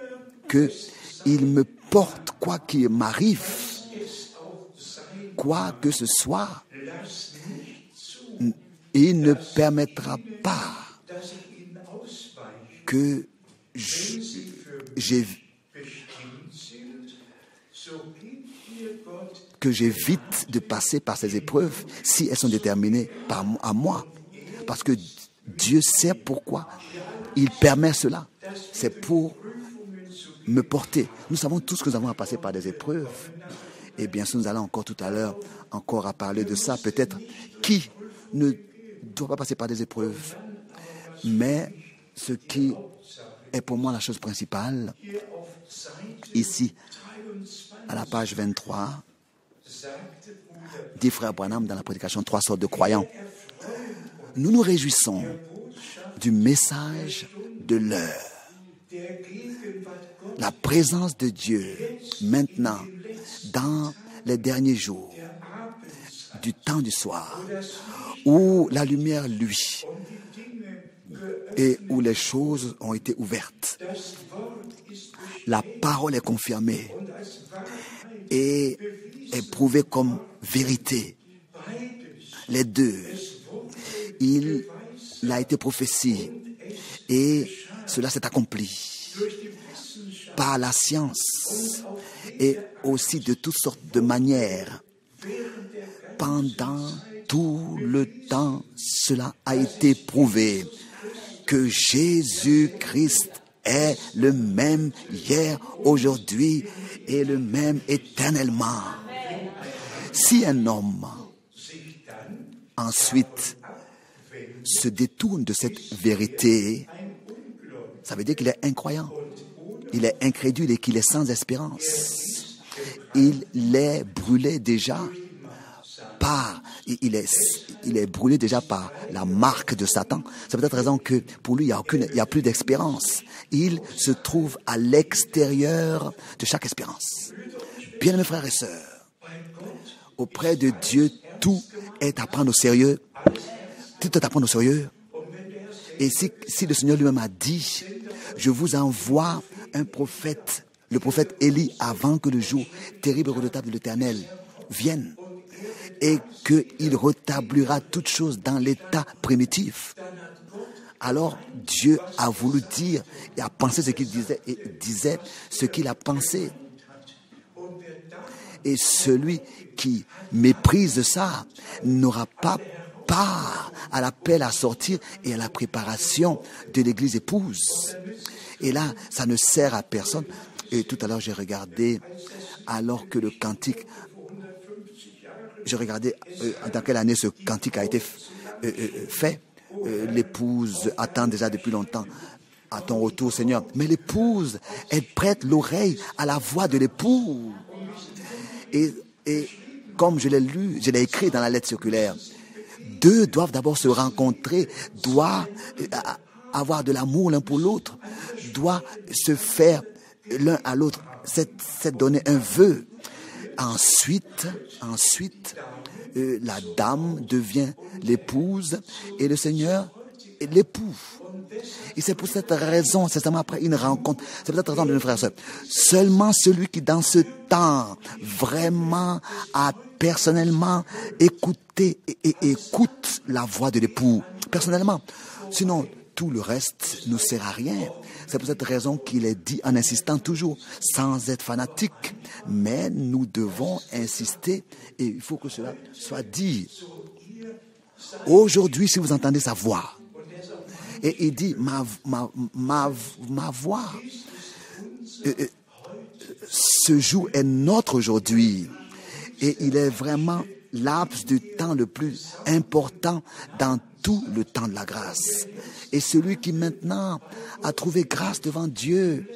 que il me porte, quoi qu'il m'arrive, quoi que ce soit. Il ne permettra pas que j'évite de passer par ces épreuves si elles sont déterminées à moi. Parce que Dieu sait pourquoi il permet cela. C'est pour me porter. Nous savons tous que nous avons à passer par des épreuves. Et bien sûr, nous allons encore tout à l'heure encore à parler de ça. Peut-être qui ne doit pas passer par des épreuves. Mais ce qui est pour moi la chose principale, ici, à la page 23, dit Frère Branham dans la prédication 3 sortes de croyants. Nous nous réjouissons du message de l'heure. La présence de Dieu maintenant dans les derniers jours du temps du soir où la lumière luit et où les choses ont été ouvertes. La parole est confirmée et est prouvée comme vérité. Les deux. Il a été prophétie et cela s'est accompli par la science et aussi de toutes sortes de manières. Pendant tout le temps, cela a été prouvé que Jésus-Christ est le même hier, aujourd'hui et le même éternellement. Si un homme ensuite se détourne de cette vérité, ça veut dire qu'il est incroyant, il est incrédule et qu'il est sans espérance. Il est brûlé déjà il est brûlé déjà par la marque de Satan. C'est peut-être raison que pour lui, il n'y a plus d'espérance. Il se trouve à l'extérieur de chaque espérance. Bien-aimés frères et sœurs, auprès de Dieu, tout est à prendre au sérieux. Tout est à prendre au sérieux. Et si le Seigneur lui-même a dit, je vous envoie un prophète, le prophète Élie, avant que le jour terrible et redoutable de l'Éternel vienne, et qu'il rétablira toutes choses dans l'état primitif. Alors Dieu a voulu dire et a pensé ce qu'il disait et disait ce qu'il a pensé. Et celui qui méprise ça n'aura pas part à l'appel à sortir et à la préparation de l'église épouse. Et là, ça ne sert à personne. Et tout à l'heure, j'ai regardé, alors que le cantique je regardais dans quelle année ce cantique a été fait. L'épouse attend déjà depuis longtemps à ton retour, Seigneur. Mais l'épouse, elle prête l'oreille à la voix de l'époux. Et comme je l'ai lu, je l'ai écrit dans la lettre circulaire, deux doivent d'abord se rencontrer, doivent avoir de l'amour l'un pour l'autre, doivent se faire l'un à l'autre, c'est donner un vœu. Ensuite, la dame devient l'épouse et le Seigneur est l'époux. Et c'est pour cette raison, c'est seulement après une rencontre, c'est pour cette raison de nos frères et sœurs. Seulement celui qui dans ce temps vraiment a personnellement écouté et écoute la voix de l'époux, personnellement. Sinon, tout le reste ne sert à rien. C'est pour cette raison qu'il est dit en insistant toujours, sans être fanatique. Mais nous devons insister et il faut que cela soit dit. Aujourd'hui, si vous entendez sa voix, et il dit, ma voix, ce jour est notre aujourd'hui. Et il est vraiment laps du temps le plus important dans tout le temps de la grâce. Et celui qui maintenant a trouvé grâce devant Dieu,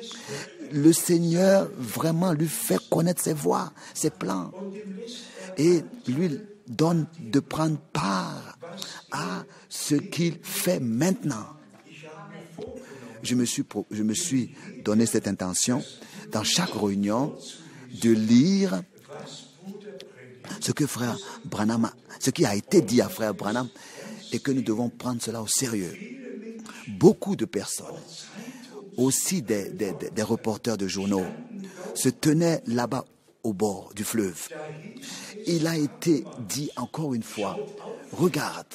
le Seigneur vraiment lui fait connaître ses voies, ses plans. Et lui donne de prendre part à ce qu'il fait maintenant. Je me suis donné cette intention dans chaque réunion de lire ce que frère Branham, ce qui a été dit à frère Branham, et que nous devons prendre cela au sérieux. Beaucoup de personnes, aussi des reporters de journaux, se tenaient là-bas au bord du fleuve. Il a été dit encore une fois, regarde,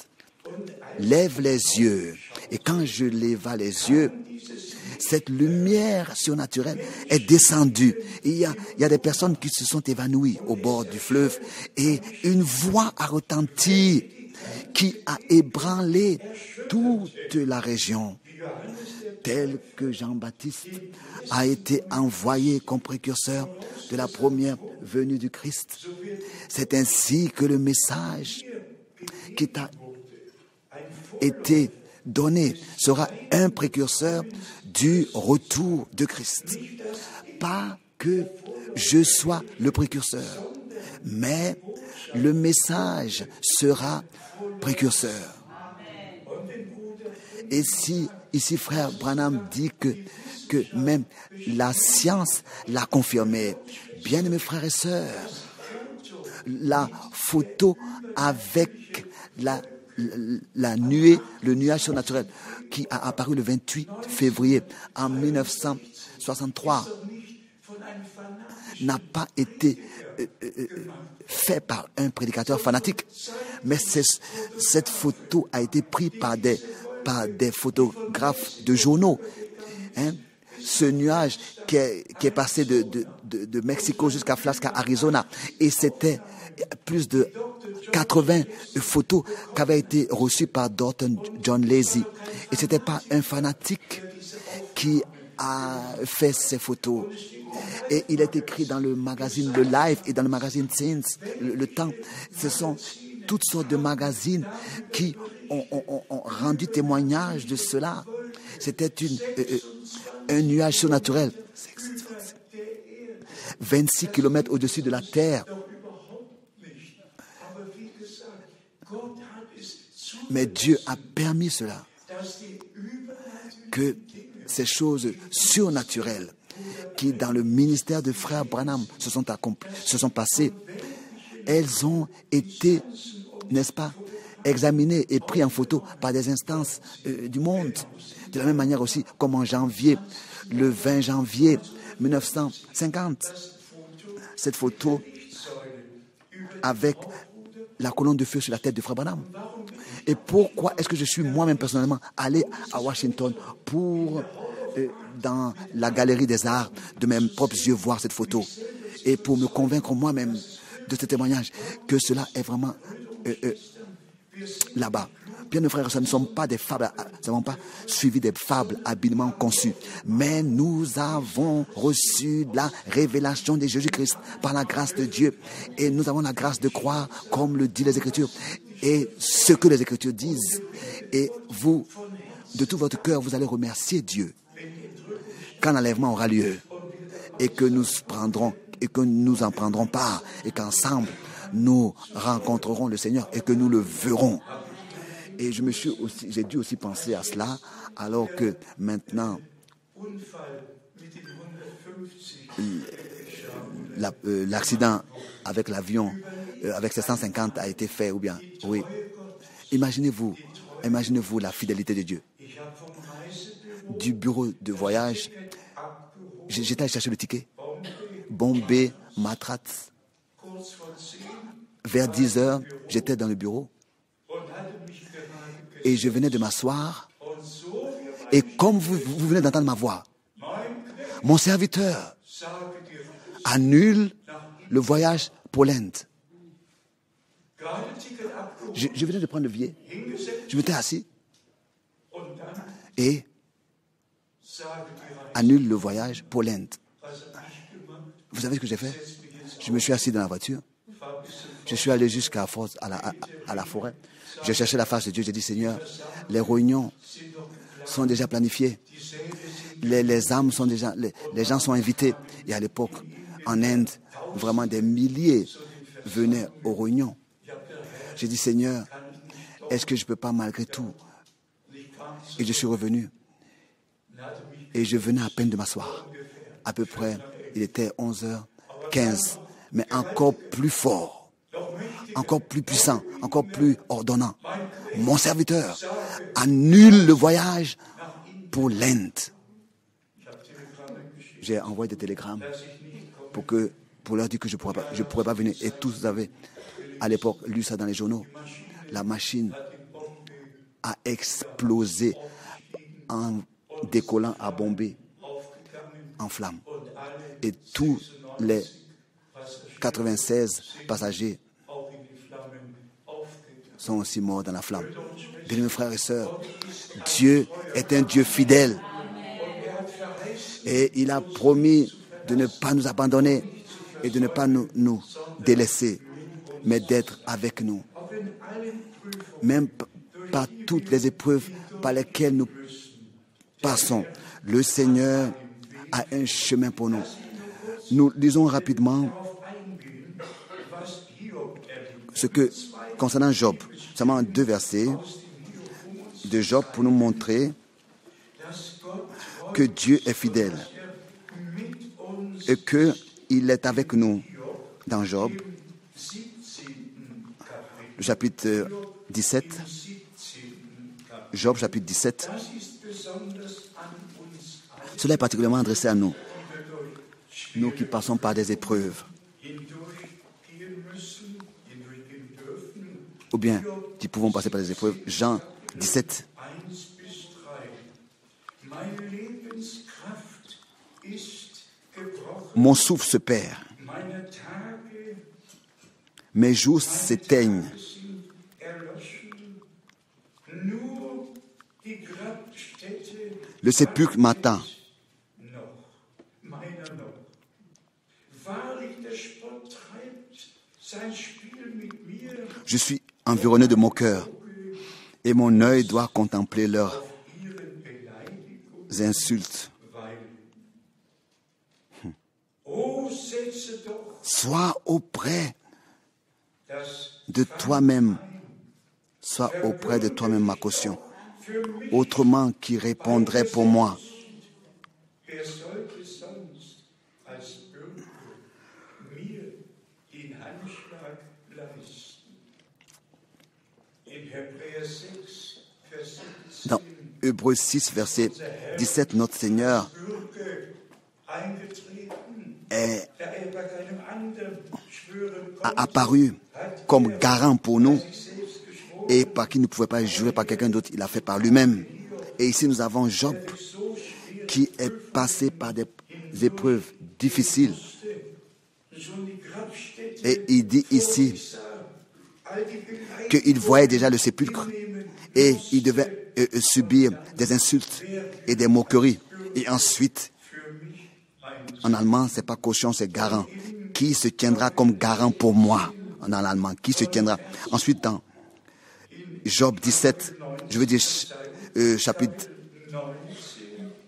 lève les yeux. Et quand je lève les yeux, cette lumière surnaturelle est descendue. Il y a des personnes qui se sont évanouies au bord du fleuve et une voix a retenti qui a ébranlé toute la région. Tel que Jean-Baptiste a été envoyé comme précurseur de la première venue du Christ. C'est ainsi que le message qui t'a été donné sera un précurseur du retour de Christ. Pas que je sois le précurseur, mais le message sera précurseur. Et si ici frère Branham dit que même la science l'a confirmé, bien-aimés frères et sœurs, la photo avec la nuée, le nuage surnaturel qui a apparu le 28 février en 1963 n'a pas été fait par un prédicateur fanatique, mais cette photo a été prise par des photographes de journaux. Ce nuage qui est passé de Mexico jusqu'à Flasca, Arizona, et c'était plus de 80 photos qui avaient été reçues par Dr. John Lazy. Et ce n'était pas un fanatique qui a fait ces photos. Et il est écrit dans le magazine Le Life et dans le magazine Science, le Temps. Ce sont toutes sortes de magazines qui ont rendu témoignage de cela. C'était un nuage surnaturel. 26 kilomètres au-dessus de la terre. Mais Dieu a permis cela. Que ces choses surnaturelles qui, dans le ministère de frère Branham, se sont passées, elles ont été, n'est-ce pas, examinées et prises en photo par des instances du monde. De la même manière aussi, comme en janvier, le 20 janvier 1950, cette photo avec la colonne de feu sur la tête de frère Branham. Et pourquoi est-ce que je suis moi-même personnellement allé à Washington pour, dans la galerie des arts, de mes propres yeux voir cette photo et pour me convaincre moi-même de ce témoignage que cela est vraiment là-bas. Bien, nos frères et sœurs, nous ne sommes pas des fables, nous n'avons pas suivi des fables habilement conçues, mais nous avons reçu la révélation de Jésus-Christ par la grâce de Dieu. Et nous avons la grâce de croire comme le dit les Écritures et ce que les Écritures disent. Et vous, de tout votre cœur, vous allez remercier Dieu quand l'enlèvement aura lieu et que nous en prendrons part et qu'ensemble nous rencontrerons le Seigneur et que nous le verrons. Et j'ai dû aussi penser à cela, alors que maintenant l'accident avec l'avion avec ses 150 a été fait, ou bien, oui. Imaginez-vous la fidélité de Dieu. Du bureau de voyage, j'étais allé chercher le ticket. Bombay, Matrat. Vers 10 heures, j'étais dans le bureau et je venais de m'asseoir. Et comme vous venez d'entendre ma voix, mon serviteur annule le voyage pour l'Inde. Je venais de prendre le billet. Je m'étais assis et annule le voyage pour l'Inde. Vous savez ce que j'ai fait? Je me suis assis dans la voiture. Je suis allé jusqu'à la forêt. J'ai cherché la face de Dieu. J'ai dit, Seigneur, les réunions sont déjà planifiées. Les âmes sont déjà... Les gens sont invités. Et à l'époque, en Inde, vraiment des milliers venaient aux réunions. J'ai dit, Seigneur, est-ce que je ne peux pas malgré tout? Et je suis revenu. Et je venais à peine de m'asseoir. À peu près, il était 11h15. Mais encore plus fort, encore plus puissant, encore plus ordonnant. Mon serviteur annule le voyage pour l'Inde. J'ai envoyé des télégrammes pour leur dire que je ne pourrais pas venir. Et tous avaient, à l'époque, lu ça dans les journaux. La machine a explosé en décollant à Bombay en flammes. Et tous les 96 passagers sont aussi morts dans la flamme. Bien, mes frères et sœurs, Dieu est un Dieu fidèle. Et il a promis de ne pas nous abandonner et de ne pas nous délaisser, mais d'être avec nous. Même par toutes les épreuves par lesquelles nous passons, le Seigneur a un chemin pour nous. Nous lisons rapidement ce que, concernant Job, seulement 2 versets de Job pour nous montrer que Dieu est fidèle et qu'il est avec nous dans Job, le chapitre 17, Job chapitre 17. Cela est particulièrement adressé à nous, nous qui passons par des épreuves, ou bien qui pouvons passer par des épreuves. Jean 17. Mon souffle se perd, mes jours s'éteignent. Le sépulcre m'attend. Je suis environné de mon cœur et mon œil doit contempler leurs insultes. Sois auprès de toi-même. Sois auprès de toi-même, ma caution. Autrement, qui répondrait pour moi? Dans Hébreux 6, verset 17, notre Seigneur a apparu comme garant pour nous et par qui ne pouvait pas jurer par quelqu'un d'autre, il l'a fait par lui-même. Et ici nous avons Job qui est passé par des épreuves difficiles. Et il dit ici qu'il voyait déjà le sépulcre et il devait subir des insultes et des moqueries. Et ensuite, en allemand, c'est pas caution, c'est garant. Qui se tiendra comme garant pour moi? En allemand, qui se tiendra? Ensuite, dans Job 17, je veux dire chapitre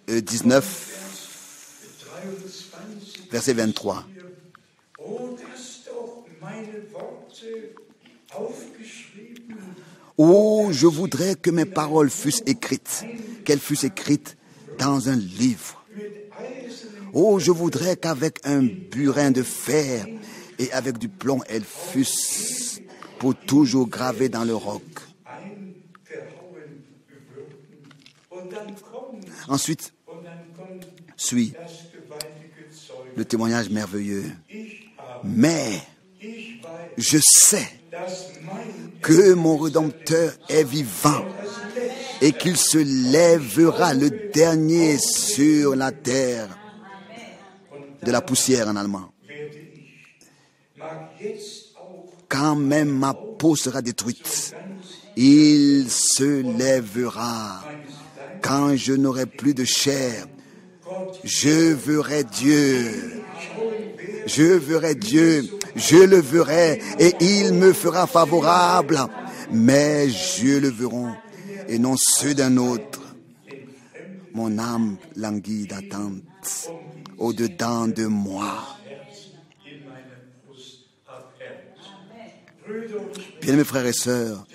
19, verset 23. Oh, je voudrais que mes paroles fussent écrites, qu'elles fussent écrites dans un livre. Oh, je voudrais qu'avec un burin de fer et avec du plomb, elles fussent pour toujours gravées dans le roc. Ensuite, suit le témoignage merveilleux. Mais je sais que mon Rédempteur est vivant et qu'il se lèvera le dernier sur la terre, de la poussière en allemand. Quand même ma peau sera détruite, il se lèvera. Quand je n'aurai plus de chair, je verrai Dieu. Je verrai Dieu, je le verrai et il me fera favorable. Mais je le verrai et non ceux d'un autre. Mon âme languit d'attente au-dedans de moi. Bien mes frères et sœurs,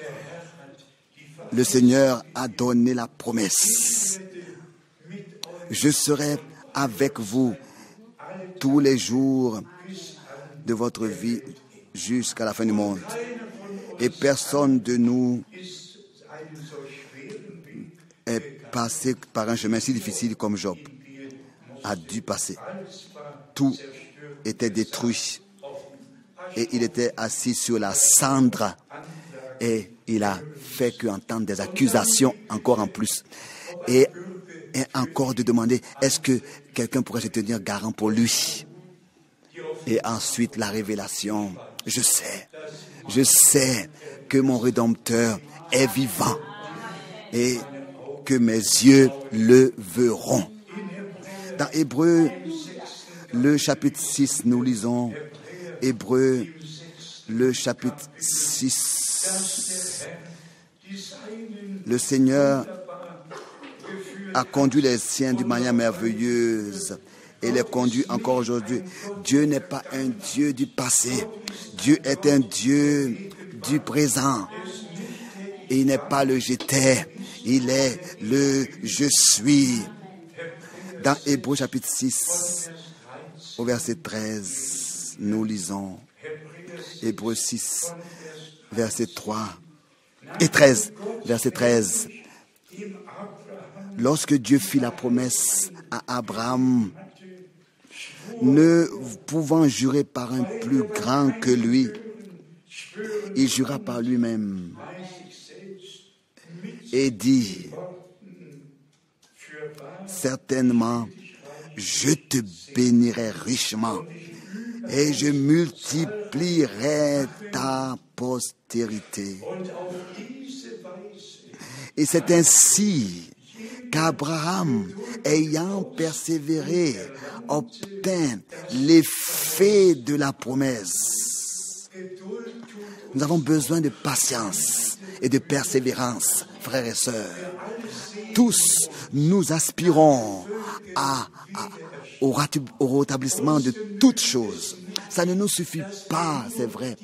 le Seigneur a donné la promesse. Je serai avec vous tous les jours de votre vie jusqu'à la fin du monde. Et personne de nous est passé par un chemin si difficile comme Job a dû passer. Tout était détruit et il était assis sur la cendre et il a fait qu'entendre des accusations encore en plus et encore de demander est-ce que quelqu'un pourrait se tenir garant pour lui. Et ensuite la révélation, je sais que mon Rédempteur est vivant et que mes yeux le verront. Dans Hébreux, le chapitre 6, nous lisons Hébreux, le chapitre 6. Le Seigneur a conduit les siens d'une manière merveilleuse et les conduit encore aujourd'hui. Dieu n'est pas un Dieu du passé. Dieu est un Dieu du présent. Il n'est pas le j'étais, il est le je suis. Dans Hébreux chapitre 6, au verset 13, nous lisons Hébreux 6, verset 3 et 13, verset 13. Lorsque Dieu fit la promesse à Abraham, ne pouvant jurer par un plus grand que lui, il jura par lui-même et dit, certainement, je te bénirai richement et je multiplierai ta postérité. Et c'est ainsi qu'Abraham, ayant persévéré, obtint l'effet de la promesse. Nous avons besoin de patience et de persévérance, frères et sœurs. Tous, nous aspirons au rétablissement de toutes choses. Ça ne nous suffit pas, c'est vrai,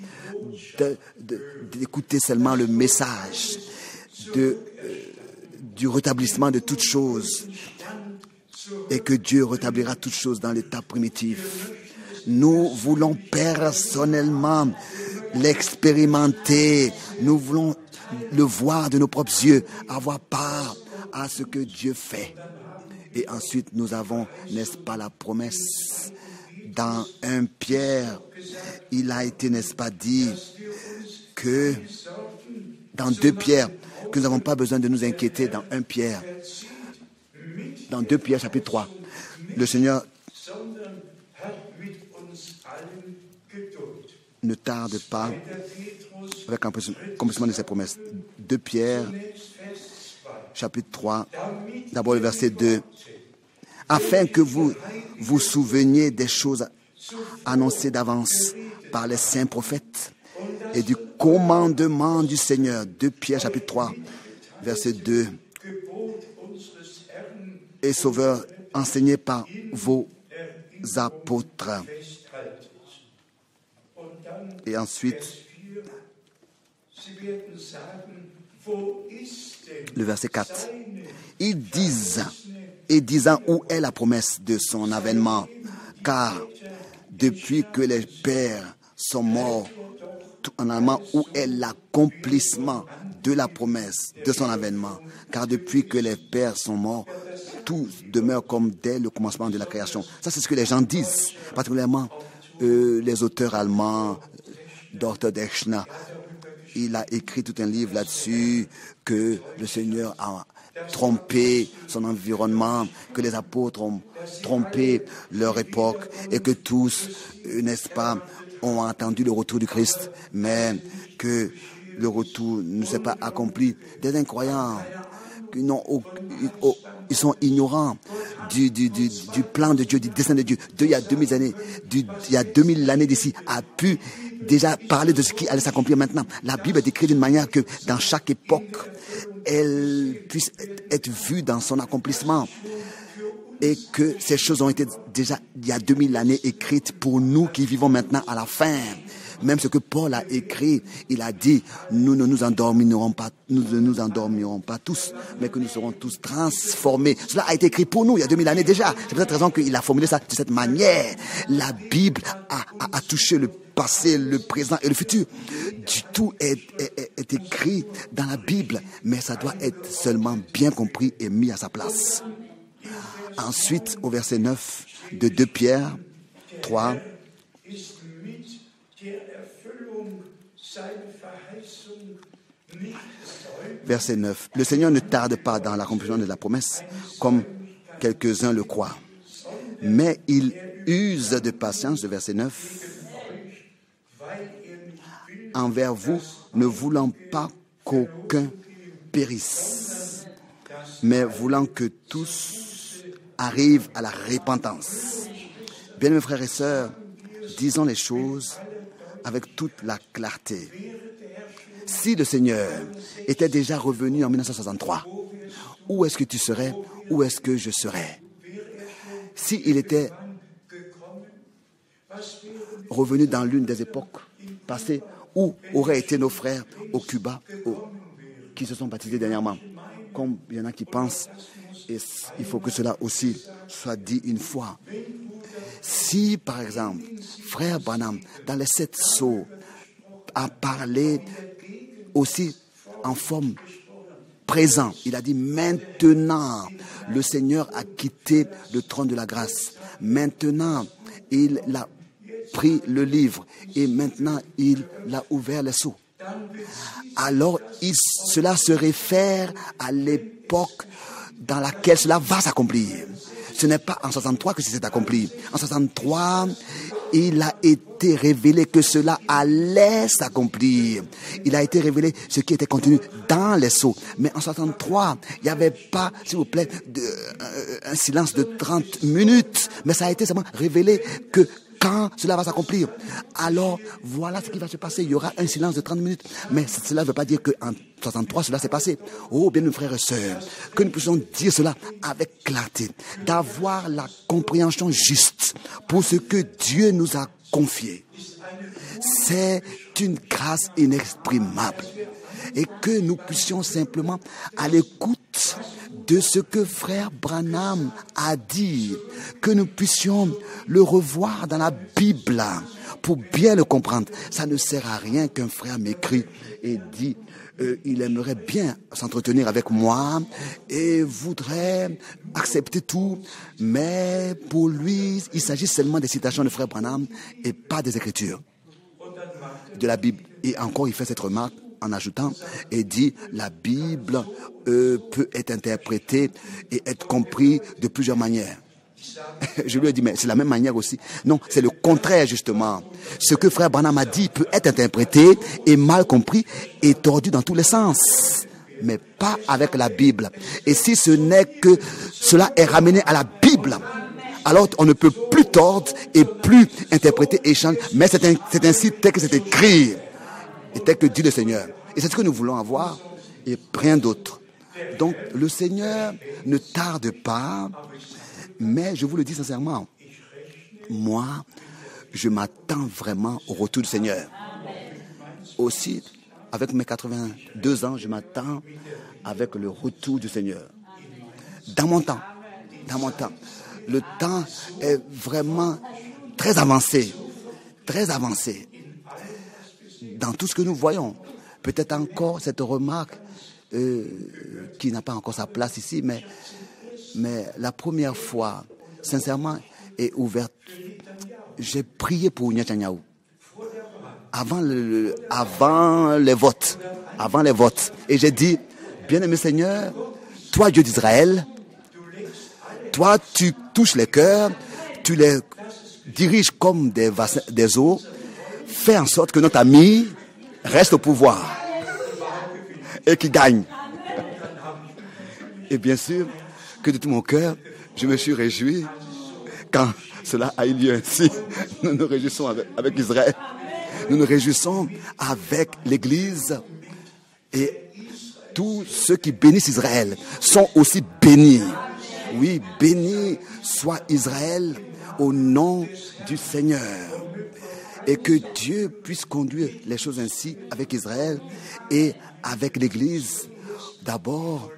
d'écouter seulement le message du rétablissement de toutes choses et que Dieu rétablira toutes choses dans l'état primitif. Nous voulons personnellement l'expérimenter. Nous voulons le voir de nos propres yeux, avoir part à ce que Dieu fait. Et ensuite, nous avons, n'est-ce pas, la promesse dans 1 Pierre. Il a été, n'est-ce pas, dit que dans 2 Pierre, que nous n'avons pas besoin de nous inquiéter dans 1 Pierre. Dans 2 Pierre, chapitre 3, le Seigneur ne tarde pas avec l'accomplissement de ses promesses. 2 Pierre, chapitre 3, d'abord le verset 2. Afin que vous vous souveniez des choses annoncées d'avance par les saints prophètes et du commandement du Seigneur. 2 Pierre chapitre 3, verset 2. Et Sauveur, enseigné par vos apôtres. Et ensuite, le verset 4. Ils disent, et disant où est la promesse de son avènement, car depuis que les pères sont morts, en allemand, où est l'accomplissement de la promesse de son avènement, car depuis que les pères sont morts, tout demeure comme dès le commencement de la création. Ça, c'est ce que les gens disent, particulièrement les auteurs allemands, Dr. Deschner. Il a écrit tout un livre là-dessus, que le Seigneur a trompé son environnement, que les apôtres ont trompé leur époque et que tous, n'est-ce pas, ont entendu le retour du Christ, mais que le retour ne s'est pas accompli. Des incroyants, ils sont ignorants du plan de Dieu, du dessein de Dieu. Dieu, il y a 2000 années, il y a 2000 années d'ici, a pu déjà parler de ce qui allait s'accomplir maintenant. La Bible est écrite d'une manière que dans chaque époque, elle puisse être vue dans son accomplissement. Et que ces choses ont été déjà, il y a 2000 années, écrites pour nous qui vivons maintenant à la fin. Même ce que Paul a écrit, il a dit, nous ne nous endormirons pas tous, mais que nous serons tous transformés. Cela a été écrit pour nous il y a 2000 années déjà. C'est pour cette raison qu'il a formulé ça de cette manière. La Bible a touché le passé, le présent et le futur. Tout est écrit dans la Bible, mais ça doit être seulement bien compris et mis à sa place. Ensuite, au verset 9 de 2 Pierre 3, verset 9. Le Seigneur ne tarde pas dans l'accomplissement de la promesse, comme quelques-uns le croient. Mais il use de patience, le verset 9, envers vous, ne voulant pas qu'aucun périsse, mais voulant que tous arrivent à la repentance. Bien, mes frères et sœurs, disons les choses avec toute la clarté. Si le Seigneur était déjà revenu en 1963, où est-ce que tu serais? Où est-ce que je serais? S'il était revenu dans l'une des époques passées, où auraient été nos frères au Cuba qui se sont baptisés dernièrement? Comme il y en a qui pensent, et il faut que cela aussi soit dit une fois. Si, par exemple, frère Branham, dans les 7 sceaux, a parlé aussi en forme présent, il a dit maintenant, le Seigneur a quitté le trône de la grâce. Maintenant, il a pris le livre et maintenant, il a ouvert les sceaux. Alors, cela se réfère à l'époque dans laquelle cela va s'accomplir. Ce n'est pas en 63 que c'est accompli. En 63, il a été révélé que cela allait s'accomplir. Il a été révélé ce qui était contenu dans les sceaux. Mais en 63, il n'y avait pas, s'il vous plaît, un silence de 30 minutes. Mais ça a été seulement révélé que quand cela va s'accomplir, alors voilà ce qui va se passer. Il y aura un silence de 30 minutes. Mais cela ne veut pas dire qu'en 63, cela s'est passé. Oh, bien, mes frères et sœurs, que nous puissions dire cela avec clarté, d'avoir la compréhension juste pour ce que Dieu nous a confié. C'est une grâce inexprimable. Et que nous puissions simplement, à l'écoute de ce que frère Branham a dit, que nous puissions le revoir dans la Bible pour bien le comprendre. Ça ne sert à rien qu'un frère m'écrit et dit il aimerait bien s'entretenir avec moi et voudrait accepter tout, mais pour lui, il s'agit seulement des citations de frère Branham et pas des Écritures de la Bible. Et encore, il fait cette remarque en ajoutant et dit la Bible peut être interprétée et être comprise de plusieurs manières. Je lui ai dit, mais c'est la même manière aussi. Non, c'est le contraire justement. Ce que frère Branham a dit peut être interprété et mal compris et tordu dans tous les sens. mais pas avec la Bible. Et si ce n'est que cela est ramené à la Bible, alors on ne peut plus tordre et plus interpréter et changer. Mais c'est ainsi tel que c'est écrit et tel que dit le Seigneur. Et c'est ce que nous voulons avoir et rien d'autre. Donc le Seigneur ne tarde pas, mais je vous le dis sincèrement, moi, je m'attends vraiment au retour du Seigneur. Aussi, avec mes 82 ans, je m'attends avec le retour du Seigneur. Dans mon temps, le temps est vraiment très avancé dans tout ce que nous voyons. Peut-être encore cette remarque qui n'a pas encore sa place ici, mais la première fois, sincèrement, est ouverte. J'ai prié pour Netanyahu avant les votes. Et j'ai dit, bien-aimé Seigneur, toi Dieu d'Israël, toi tu touches les cœurs, tu les diriges comme des eaux, fais en sorte que notre ami reste au pouvoir et qu'il gagne. Et bien sûr que de tout mon cœur, je me suis réjoui quand cela a eu lieu ainsi. Nous nous réjouissons avec Israël. Nous nous réjouissons avec l'Église. Et tous ceux qui bénissent Israël sont aussi bénis. Oui, béni soit Israël au nom du Seigneur. Et que Dieu puisse conduire les choses ainsi avec Israël et avec l'Église. D'abord,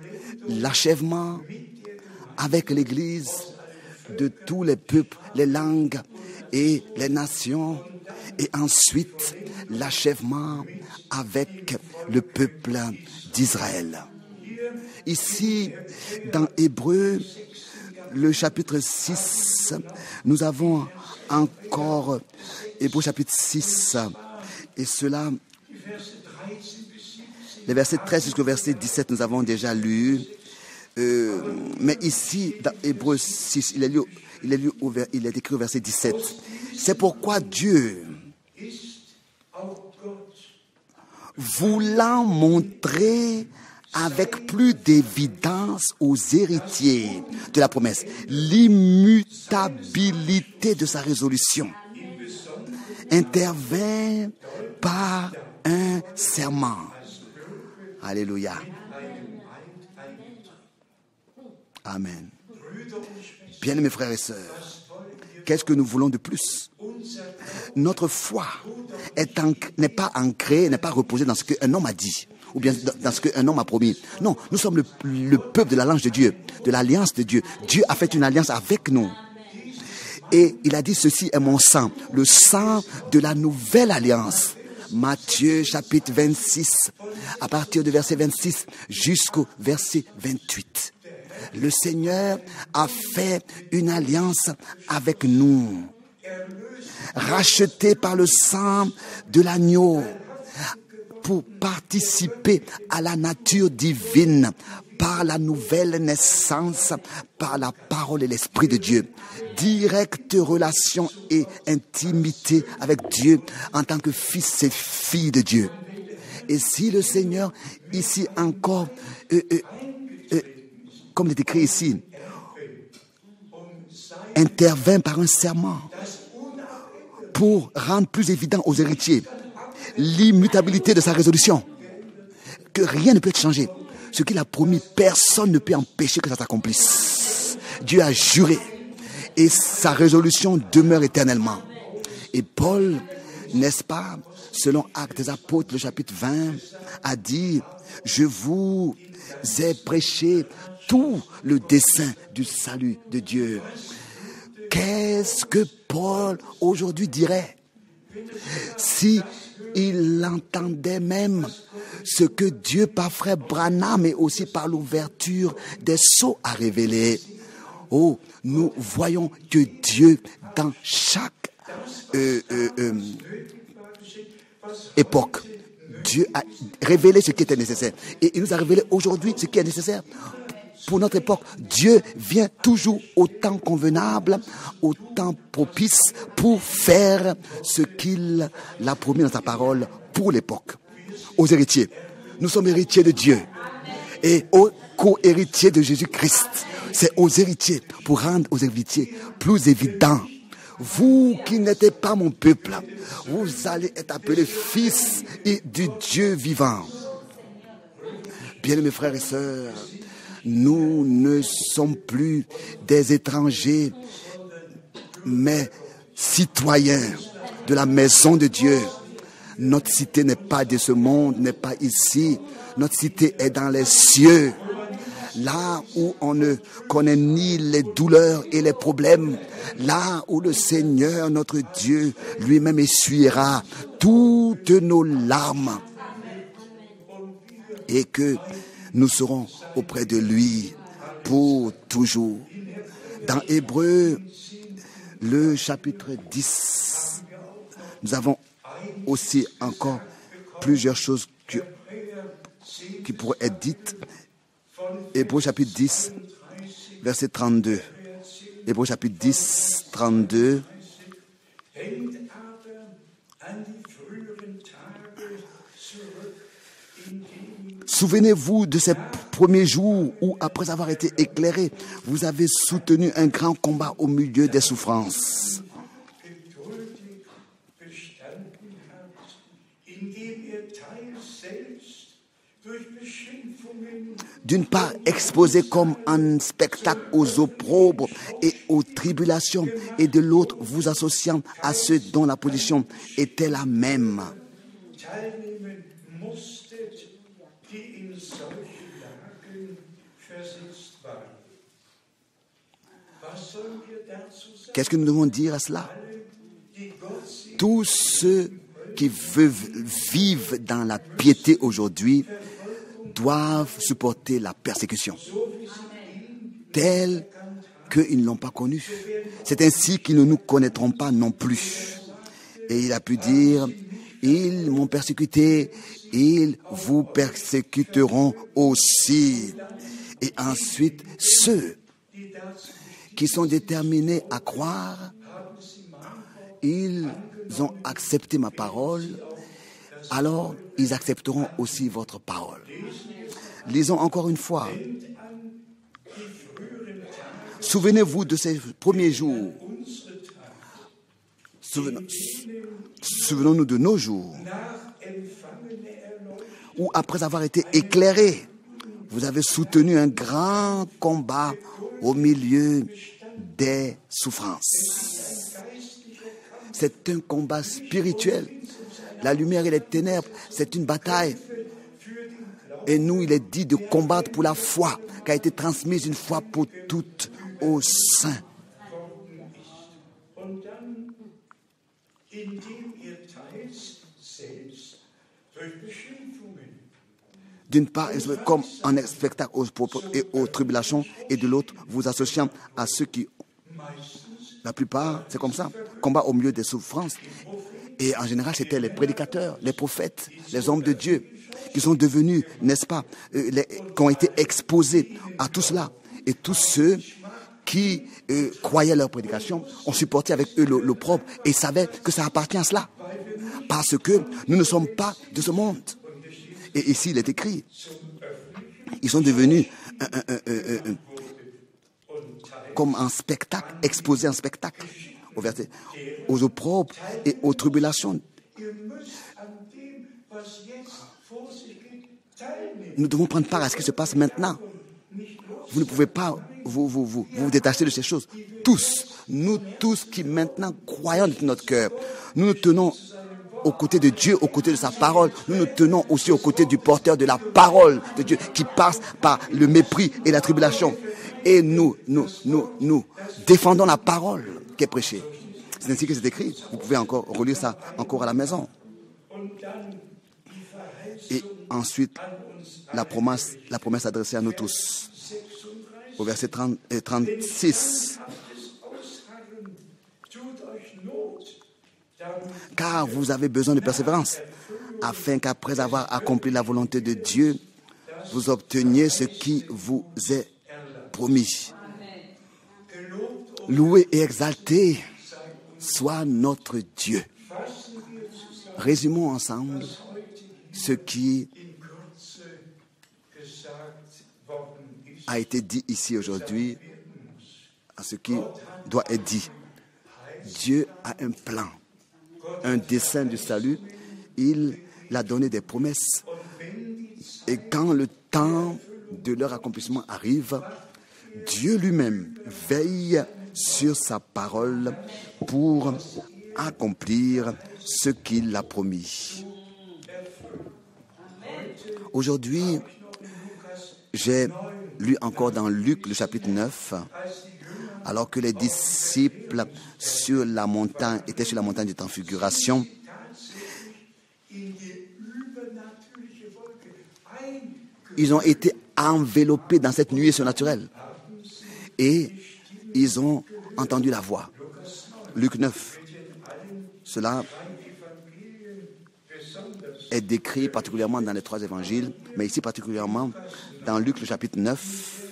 l'achèvement avec l'Église de tous les peuples, les langues et les nations. Et ensuite, l'achèvement avec le peuple d'Israël. Ici, dans Hébreux, le chapitre 6, nous avons encore Hébreux chapitre 6. Et cela, les versets 13 jusqu'au verset 17, nous avons déjà lu. Mais ici, dans Hébreux 6, il est écrit au verset 17. C'est pourquoi Dieu, voulant montrer avec plus d'évidence aux héritiers de la promesse l'immutabilité de sa résolution, intervint par un serment. Alléluia. Amen. Bien-aimés frères et sœurs, qu'est-ce que nous voulons de plus? Notre foi n'est pas ancrée, n'est pas reposée dans ce qu'un homme a dit, ou bien dans ce qu'un homme a promis. Non, nous sommes le peuple de l'alliance de Dieu, de l'alliance de Dieu. Dieu a fait une alliance avec nous. Et il a dit, ceci est mon sang, le sang de la nouvelle alliance. Matthieu chapitre 26, à partir du verset 26 jusqu'au verset 28. Le Seigneur a fait une alliance avec nous, racheté par le sang de l'agneau, pour participer à la nature divine, par la nouvelle naissance, par la parole et l'Esprit de Dieu. Directe relation et intimité avec Dieu en tant que fils et filles de Dieu. Et si le Seigneur, ici encore, comme il est écrit ici, intervint par un serment pour rendre plus évident aux héritiers l'immutabilité de sa résolution, que rien ne peut être changé. Ce qu'il a promis, personne ne peut empêcher que ça s'accomplisse. Dieu a juré et sa résolution demeure éternellement. Et Paul, n'est-ce pas, selon Actes des Apôtres, le chapitre 20, a dit, je vous ai prêché tout le dessein du salut de Dieu. Qu'est-ce que Paul aujourd'hui dirait si il entendait même ce que Dieu par frère Branham et aussi par l'ouverture des sceaux a révélé? Oh, nous voyons que Dieu dans chaque époque, Dieu a révélé ce qui était nécessaire. Et il nous a révélé aujourd'hui ce qui est nécessaire pour notre époque. Dieu vient toujours au temps convenable, au temps propice pour faire ce qu'il a promis dans sa parole pour l'époque. Aux héritiers. Nous sommes héritiers de Dieu. et aux co-héritiers de Jésus-Christ. C'est aux héritiers, pour rendre aux héritiers plus évident. Vous qui n'étiez pas mon peuple, vous allez être appelés fils du Dieu vivant. Bien-aimés frères et sœurs, nous ne sommes plus des étrangers, mais citoyens de la maison de Dieu. Notre cité n'est pas de ce monde, n'est pas ici. Notre cité est dans les cieux, là où on ne connaît ni les douleurs et les problèmes, là où le Seigneur, notre Dieu, lui-même essuiera toutes nos larmes et que nous serons auprès de lui pour toujours. Dans Hébreux, le chapitre 10, nous avons aussi encore plusieurs choses qui pourraient être dites. Hébreux chapitre 10, verset 32. Hébreux chapitre 10, 32. Souvenez-vous de ces premiers jours où, après avoir été éclairés, vous avez soutenu un grand combat au milieu des souffrances. D'une part, exposé comme un spectacle aux opprobres et aux tribulations, et de l'autre, vous associant à ceux dont la position était la même. Qu'est-ce que nous devons dire à cela? Tous ceux qui vivent dans la piété aujourd'hui doivent supporter la persécution telle qu'ils ne l'ont pas connue. C'est ainsi qu'ils ne nous connaîtront pas non plus. Et il a pu dire, ils m'ont persécuté, ils vous persécuteront aussi. Et ensuite, ceux qui sont déterminés à croire, ils ont accepté ma parole, alors ils accepteront aussi votre parole. Lisons encore une fois. Souvenez-vous de ces premiers jours. Souvenons-nous de nos jours où, après avoir été éclairés, vous avez soutenu un grand combat au milieu des souffrances. C'est un combat spirituel. La lumière et les ténèbres, c'est une bataille. Et nous, il est dit de combattre pour la foi qui a été transmise une fois pour toutes aux saints. D'une part, comme un spectacle aux tribulations, et de l'autre, vous associant à ceux qui, la plupart, c'est comme ça, combat au milieu des souffrances. Et en général, c'était les prédicateurs, les prophètes, les hommes de Dieu, qui sont devenus, n'est-ce pas, qui ont été exposés à tout cela. Et tous ceux qui croyaient leur prédication ont supporté avec eux l'opprobre et savaient que ça appartient à cela. Parce que nous ne sommes pas de ce monde. Et ici, il est écrit, ils sont devenus comme un spectacle, exposés en spectacle, aux opprobres et aux tribulations. Nous devons prendre part à ce qui se passe maintenant. Vous ne pouvez pas vous détacher de ces choses. Tous, nous tous qui maintenant croyons de notre cœur, nous nous tenons aux côtés de Dieu, aux côtés de sa parole. Nous nous tenons aussi aux côtés du porteur de la parole de Dieu qui passe par le mépris et la tribulation. Et nous défendons la parole qui est prêchée. C'est ainsi que c'est écrit. Vous pouvez encore relire ça encore à la maison. Et ensuite, la promesse adressée à nous tous. Au verset 36. Car vous avez besoin de persévérance, afin qu'après avoir accompli la volonté de Dieu, vous obteniez ce qui vous est promis. Loué et exalté soit notre Dieu. Résumons ensemble ce qui a été dit ici aujourd'hui, à ce qui doit être dit. Dieu a un plan, un dessein du salut. Il a donné des promesses. Et quand le temps de leur accomplissement arrive, Dieu lui-même veille sur sa parole pour accomplir ce qu'il a promis. Aujourd'hui, j'ai lu encore dans Luc, le chapitre 9, alors que les disciples étaient sur la montagne de transfiguration. Ils ont été enveloppés dans cette nuée surnaturelle. Et ils ont entendu la voix. Luc 9. Cela est décrit particulièrement dans les 3 évangiles, mais ici particulièrement dans Luc le chapitre 9,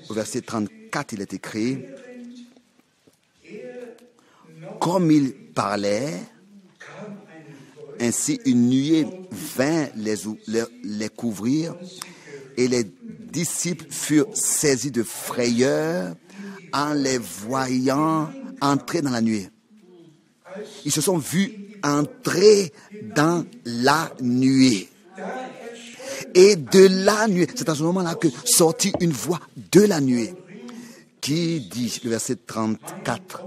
au verset 34, il est écrit: comme il parlait, ainsi une nuée vint les couvrir, et les disciples furent saisis de frayeur en les voyant entrer dans la nuée. Ils se sont vus entrer dans la nuée. Et de la nuée, c'est à ce moment-là que sortit une voix de la nuée qui dit, le verset 34,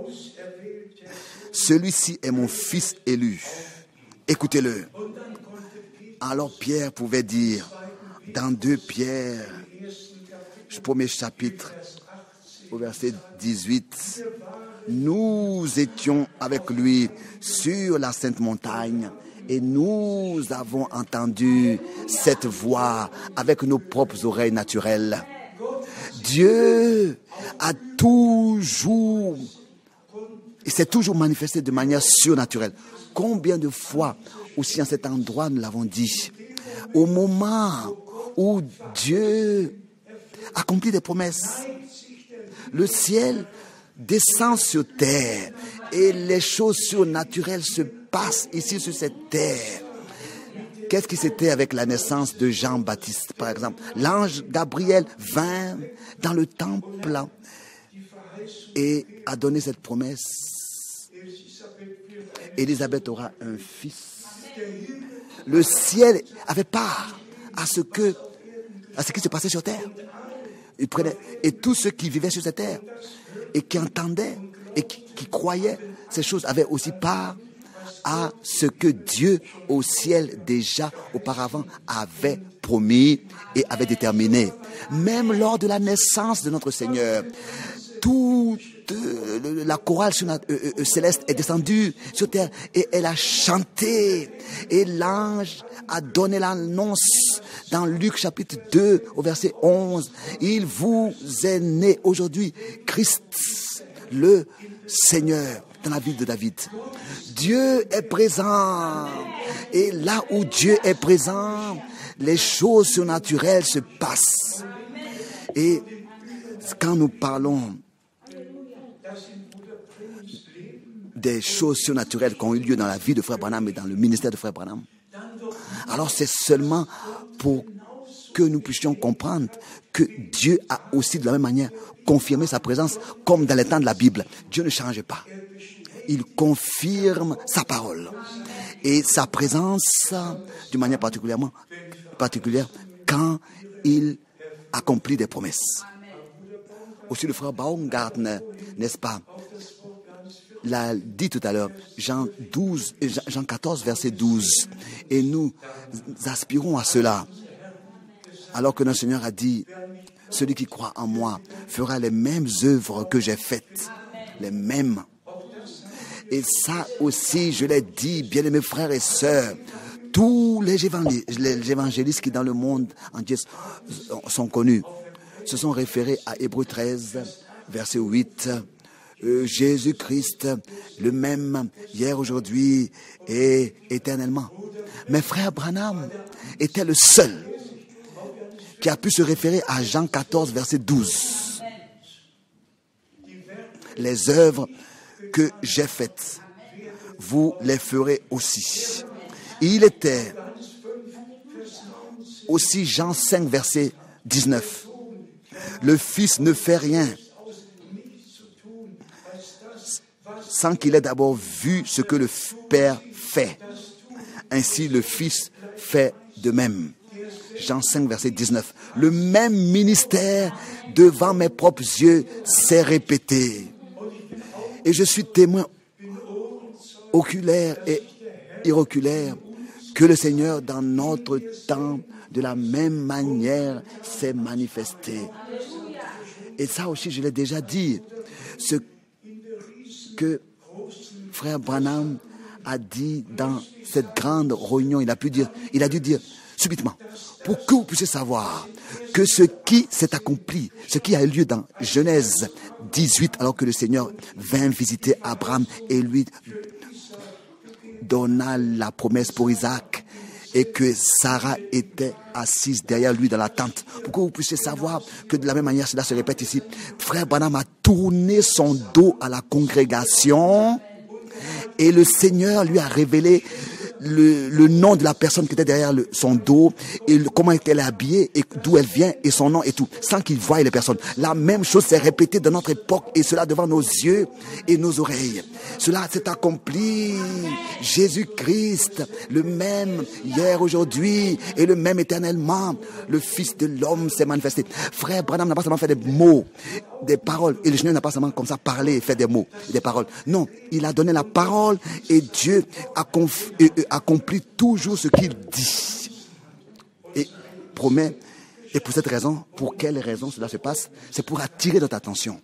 « Celui-ci est mon fils élu, écoutez-le. » Alors Pierre pouvait dire, dans 2 Pierre, premier chapitre, au verset 18, « Nous étions avec lui sur la sainte montagne, et nous avons entendu cette voix avec nos propres oreilles naturelles. » Dieu s'est toujours manifesté de manière surnaturelle. Combien de fois aussi en cet endroit nous l'avons dit, au moment où Dieu accomplit des promesses, le ciel descend sur terre et les choses surnaturelles se passent ici sur cette terre. Qu'est-ce qui s'était avec la naissance de Jean-Baptiste, par exemple? L'ange Gabriel vint dans le temple et a donné cette promesse. Élisabeth aura un fils. Le ciel avait part à ce qui se passait sur terre. Et tous ceux qui vivaient sur cette terre et qui entendaient et qui croyaient ces choses avaient aussi part à ce que Dieu au ciel déjà auparavant avait promis et avait déterminé. Même lors de la naissance de notre Seigneur, toute la chorale céleste est descendue sur terre et elle a chanté. Et l'ange a donné l'annonce dans Luc chapitre 2 au verset 11. Il vous est né aujourd'hui Christ, le Seigneur, dans la ville de David. Dieu est présent. Et là où Dieu est présent, les choses surnaturelles se passent. Et quand nous parlons des choses surnaturelles qui ont eu lieu dans la vie de Frère Branham et dans le ministère de Frère Branham, alors c'est seulement pour que nous puissions comprendre que Dieu a aussi de la même manière confirmé sa présence comme dans les temps de la Bible. Dieu ne change pas. Il confirme sa parole et sa présence d'une manière particulière quand il accomplit des promesses. Aussi le frère Baumgartner, n'est-ce pas, l'a dit tout à l'heure, Jean 14, verset 12. Et nous aspirons à cela. Alors que notre Seigneur a dit, celui qui croit en moi fera les mêmes œuvres que j'ai faites. Les mêmes. Et ça aussi, je l'ai dit, bien-aimés frères et sœurs, tous les évangélistes qui dans le monde entier sont connus se sont référés à Hébreux 13, verset 8. Jésus-Christ, le même hier, aujourd'hui et éternellement. Mais frère Branham était le seul qui a pu se référer à Jean 14, verset 12. Les œuvres que j'ai faites, vous les ferez aussi. Il était aussi Jean 5, verset 19. Le Fils ne fait rien sans qu'il ait d'abord vu ce que le Père fait. Ainsi, le Fils fait de même. Jean 5, verset 19. Le même ministère devant mes propres yeux s'est répété. Et je suis témoin oculaire et iroculaire que le Seigneur, dans notre temps, de la même manière, s'est manifesté. Et ça aussi, je l'ai déjà dit. Ce que frère Branham a dit dans cette grande réunion, il a dû dire subitement, pour que vous puissiez savoir que ce qui s'est accompli, ce qui a eu lieu dans Genèse 18, alors que le Seigneur vint visiter Abraham et lui donna la promesse pour Isaac, et que Sarah était assise derrière lui dans la tente. Pour que vous puissiez savoir que de la même manière, cela se répète ici. Frère Branham a tourné son dos à la congrégation et le Seigneur lui a révélé le nom de la personne qui était derrière son dos, et comment elle est habillée, et d'où elle vient, et son nom et tout, sans qu'il voie les personnes. La même chose s'est répétée dans notre époque, et cela devant nos yeux et nos oreilles. Cela s'est accompli. Jésus-Christ, le même hier, aujourd'hui, et le même éternellement. Le Fils de l'homme s'est manifesté. Frère Branham n'a pas seulement fait des mots, des paroles, et le Seigneur n'a pas seulement comme ça parlé et fait des mots, des paroles. Non, il a donné la parole, et Dieu accomplit toujours ce qu'il dit et promet. Et pour cette raison, pour quelle raison cela se passe? C'est pour attirer notre attention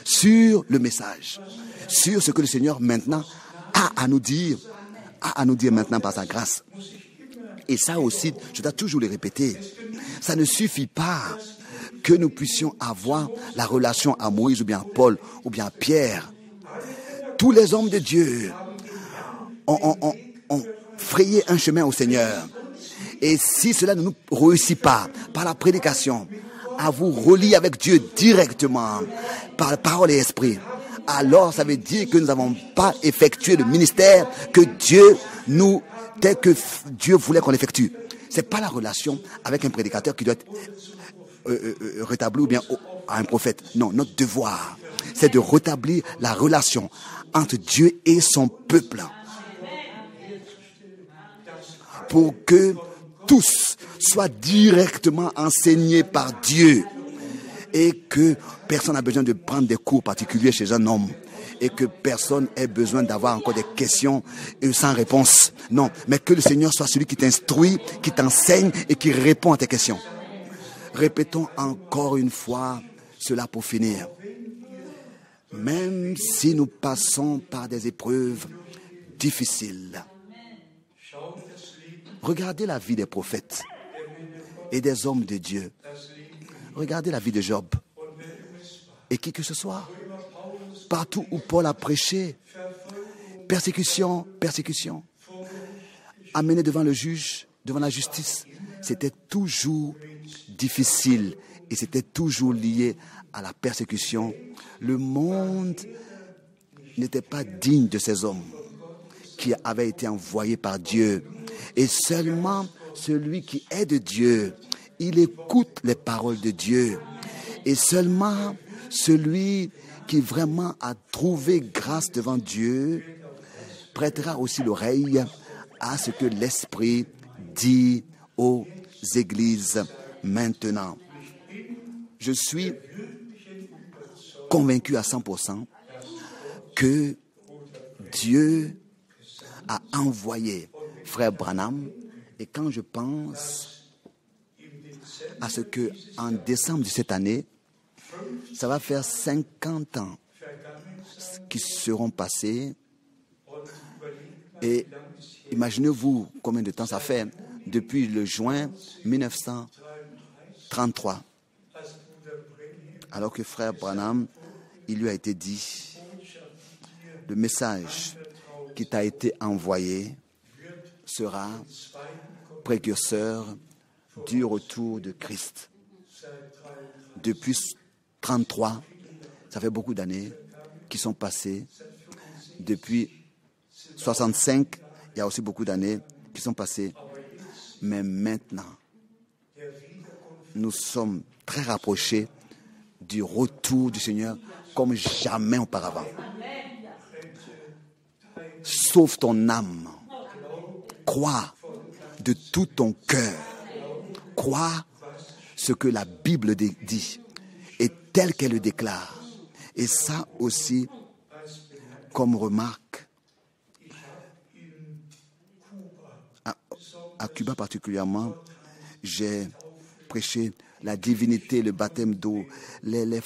sur le message, sur ce que le Seigneur maintenant a à nous dire maintenant par sa grâce. Et ça aussi, je dois toujours le répéter, ça ne suffit pas que nous puissions avoir la relation à Moïse ou bien à Paul ou bien à Pierre. Tous les hommes de Dieu ont frayé un chemin au Seigneur. Et si cela ne nous réussit pas par la prédication, à vous relier avec Dieu directement, par la parole et l'esprit, alors ça veut dire que nous n'avons pas effectué le ministère que tel que Dieu voulait qu'on l'effectue. C'est pas la relation avec un prédicateur qui doit être rétabli ou bien à un prophète. Non, notre devoir, c'est de rétablir la relation entre Dieu et son peuple, pour que tous soient directement enseignés par Dieu, et que personne n'a besoin de prendre des cours particuliers chez un homme, et que personne ait besoin d'avoir encore des questions sans réponse. Non, mais que le Seigneur soit celui qui t'instruit, qui t'enseigne et qui répond à tes questions. Répétons encore une fois cela pour finir. Même si nous passons par des épreuves difficiles, regardez la vie des prophètes et des hommes de Dieu. Regardez la vie de Job. Et qui que ce soit, partout où Paul a prêché, persécution, amené devant le juge, devant la justice, c'était toujours difficile et c'était toujours lié à la persécution. Le monde n'était pas digne de ces hommes qui avaient été envoyés par Dieu. Et seulement celui qui est de Dieu, il écoute les paroles de Dieu. Et seulement celui qui vraiment a trouvé grâce devant Dieu prêtera aussi l'oreille à ce que l'Esprit dit aux églises maintenant. Je suis convaincu à 100% que Dieu a envoyé frère Branham, et quand je pense à ce que en décembre de cette année, ça va faire 50 ans qui seront passés, et imaginez-vous combien de temps ça fait depuis le juin 1933, alors que frère Branham, il lui a été dit, le message qui t'a été envoyé sera précurseur du retour de Christ. Depuis 1933, ça fait beaucoup d'années qui sont passées. Depuis 1965, il y a aussi beaucoup d'années qui sont passées. Mais maintenant, nous sommes très rapprochés du retour du Seigneur comme jamais auparavant. Sauve ton âme. Crois de tout ton cœur. Crois ce que la Bible dit et tel qu'elle le déclare. Et ça aussi, comme remarque, à Cuba particulièrement, j'ai prêché la divinité, le baptême d'eau, les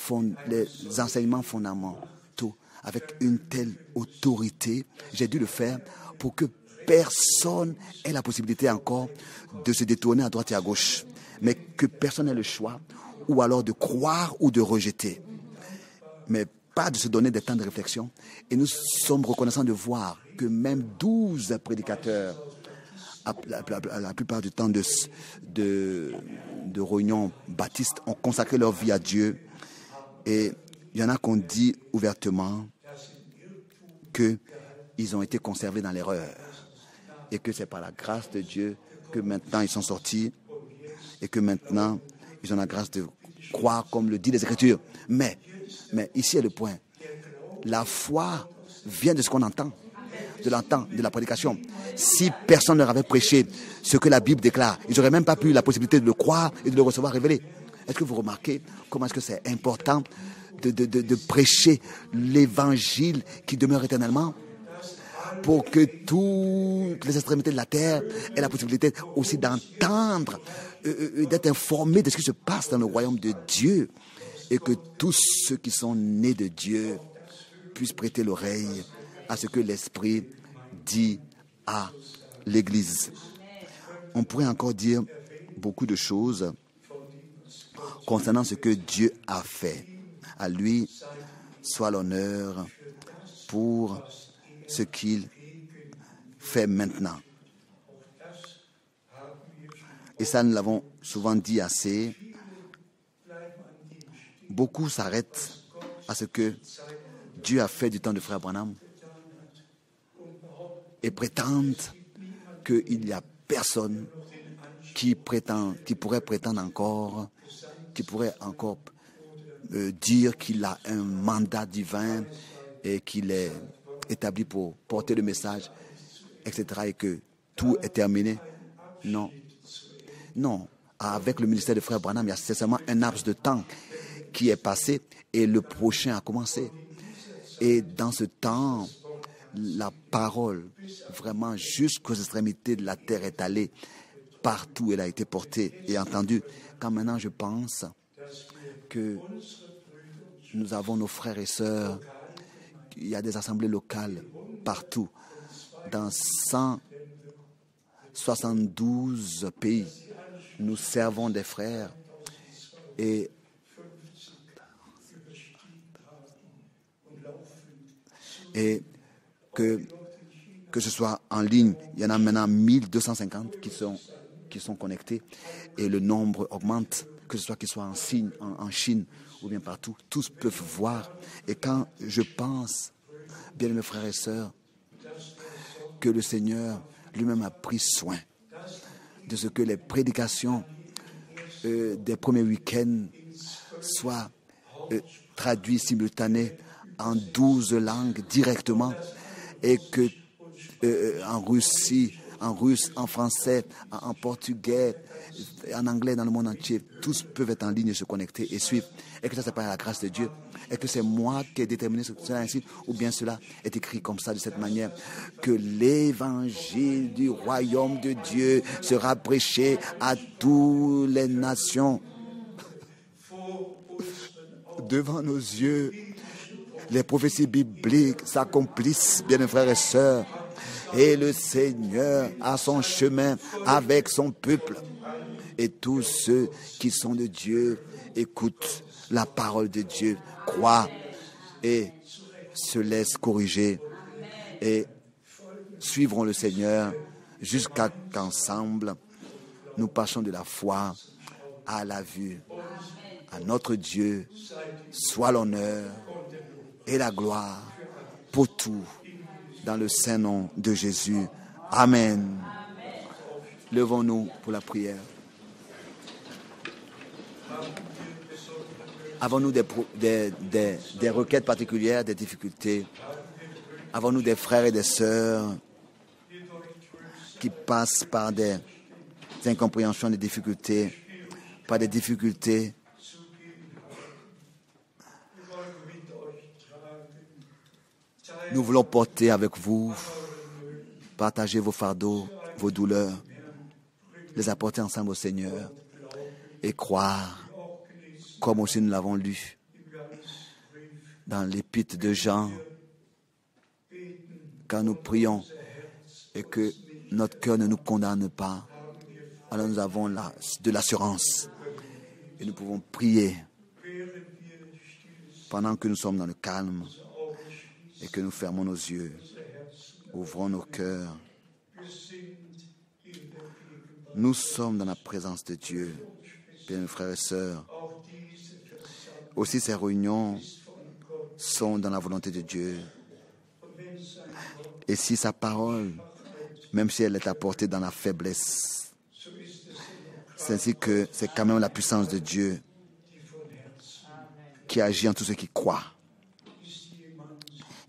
enseignements fondamentaux avec une telle autorité. J'ai dû le faire pour que personne ait la possibilité encore de se détourner à droite et à gauche, mais que personne ait le choix ou alors de croire ou de rejeter, mais pas de se donner des temps de réflexion. Et nous sommes reconnaissants de voir que même 12 prédicateurs, la plupart du temps de réunions baptistes, ont consacré leur vie à Dieu. Et il y en a qu'on dit ouvertement qu'ils ont été conservés dans l'erreur et que c'est par la grâce de Dieu que maintenant ils sont sortis et que maintenant ils ont la grâce de croire comme le dit les Écritures. Mais ici est le point. La foi vient de ce qu'on entend, de la prédication. Si personne ne leur avait prêché ce que la Bible déclare, ils n'auraient même pas pu la possibilité de le croire et de le recevoir révélé. Est-ce que vous remarquez comment est-ce que c'est important de prêcher l'évangile qui demeure éternellement pour que toutes les extrémités de la terre aient la possibilité aussi d'entendre, d'être informés de ce qui se passe dans le royaume de Dieu et que tous ceux qui sont nés de Dieu puissent prêter l'oreille à ce que l'Esprit dit à l'Église. On pourrait encore dire beaucoup de choses concernant ce que Dieu a fait. À lui soit l'honneur pour ce qu'il fait maintenant. Et ça, nous l'avons souvent dit assez. Beaucoup s'arrêtent à ce que Dieu a fait du temps de frère Branham et prétendent qu'il n'y a personne qui pourrait prétendre encore, qui pourrait encore dire qu'il a un mandat divin et qu'il est établi pour porter le message, etc. et que tout est terminé. Non. Avec le ministère de frère Branham, il y a seulement un laps de temps qui est passé et le prochain a commencé. Et dans ce temps, la parole, vraiment jusqu'aux extrémités de la terre est allée. Partout, elle a été portée et entendue. Quand maintenant je pense que nous avons nos frères et sœurs, il y a des assemblées locales partout, dans 172 pays. Nous servons des frères et que ce soit en ligne, il y en a maintenant 1250 qui sont connectés et le nombre augmente, que ce soit qu'ils soient en Chine ou bien partout, tous peuvent voir. Et quand je pense, bien mes frères et sœurs, que le Seigneur lui-même a pris soin de ce que les prédications des premiers week-ends soient traduites simultanées en 12 langues directement et que en Russie, en russe, en français, en portugais, en anglais dans le monde entier, tous peuvent être en ligne et se connecter et suivre. Et que ça, c'est par la grâce de Dieu. Et que c'est moi qui ai déterminé cela ainsi, ou bien cela est écrit comme ça, de cette manière, que l'évangile du royaume de Dieu sera prêché à toutes les nations. Devant nos yeux, les prophéties bibliques s'accomplissent, bien mes frères et sœurs. Et le Seigneur a son chemin avec son peuple. Et tous ceux qui sont de Dieu écoutent la parole de Dieu, croient et se laissent corriger et suivront le Seigneur jusqu'à qu'ensemble nous passions de la foi à la vue. À notre Dieu soit l'honneur et la gloire pour tout. Dans le saint nom de Jésus. Amen. Levons-nous pour la prière. Avons-nous des requêtes particulières, des difficultés? Avons-nous des frères et des sœurs qui passent par des incompréhensions, des difficultés, par des difficultés? Nous voulons porter avec vous, partager vos fardeaux, vos douleurs, les apporter ensemble au Seigneur et croire, comme aussi nous l'avons lu dans l'épître de Jean, quand nous prions et que notre cœur ne nous condamne pas, alors nous avons de l'assurance et nous pouvons prier pendant que nous sommes dans le calme et que nous fermons nos yeux, ouvrons nos cœurs. Nous sommes dans la présence de Dieu, bien mes frères et sœurs. Aussi ces réunions sont dans la volonté de Dieu. Et si sa parole, même si elle est apportée dans la faiblesse, c'est ainsi que c'est quand même la puissance de Dieu qui agit en tous ceux qui croient.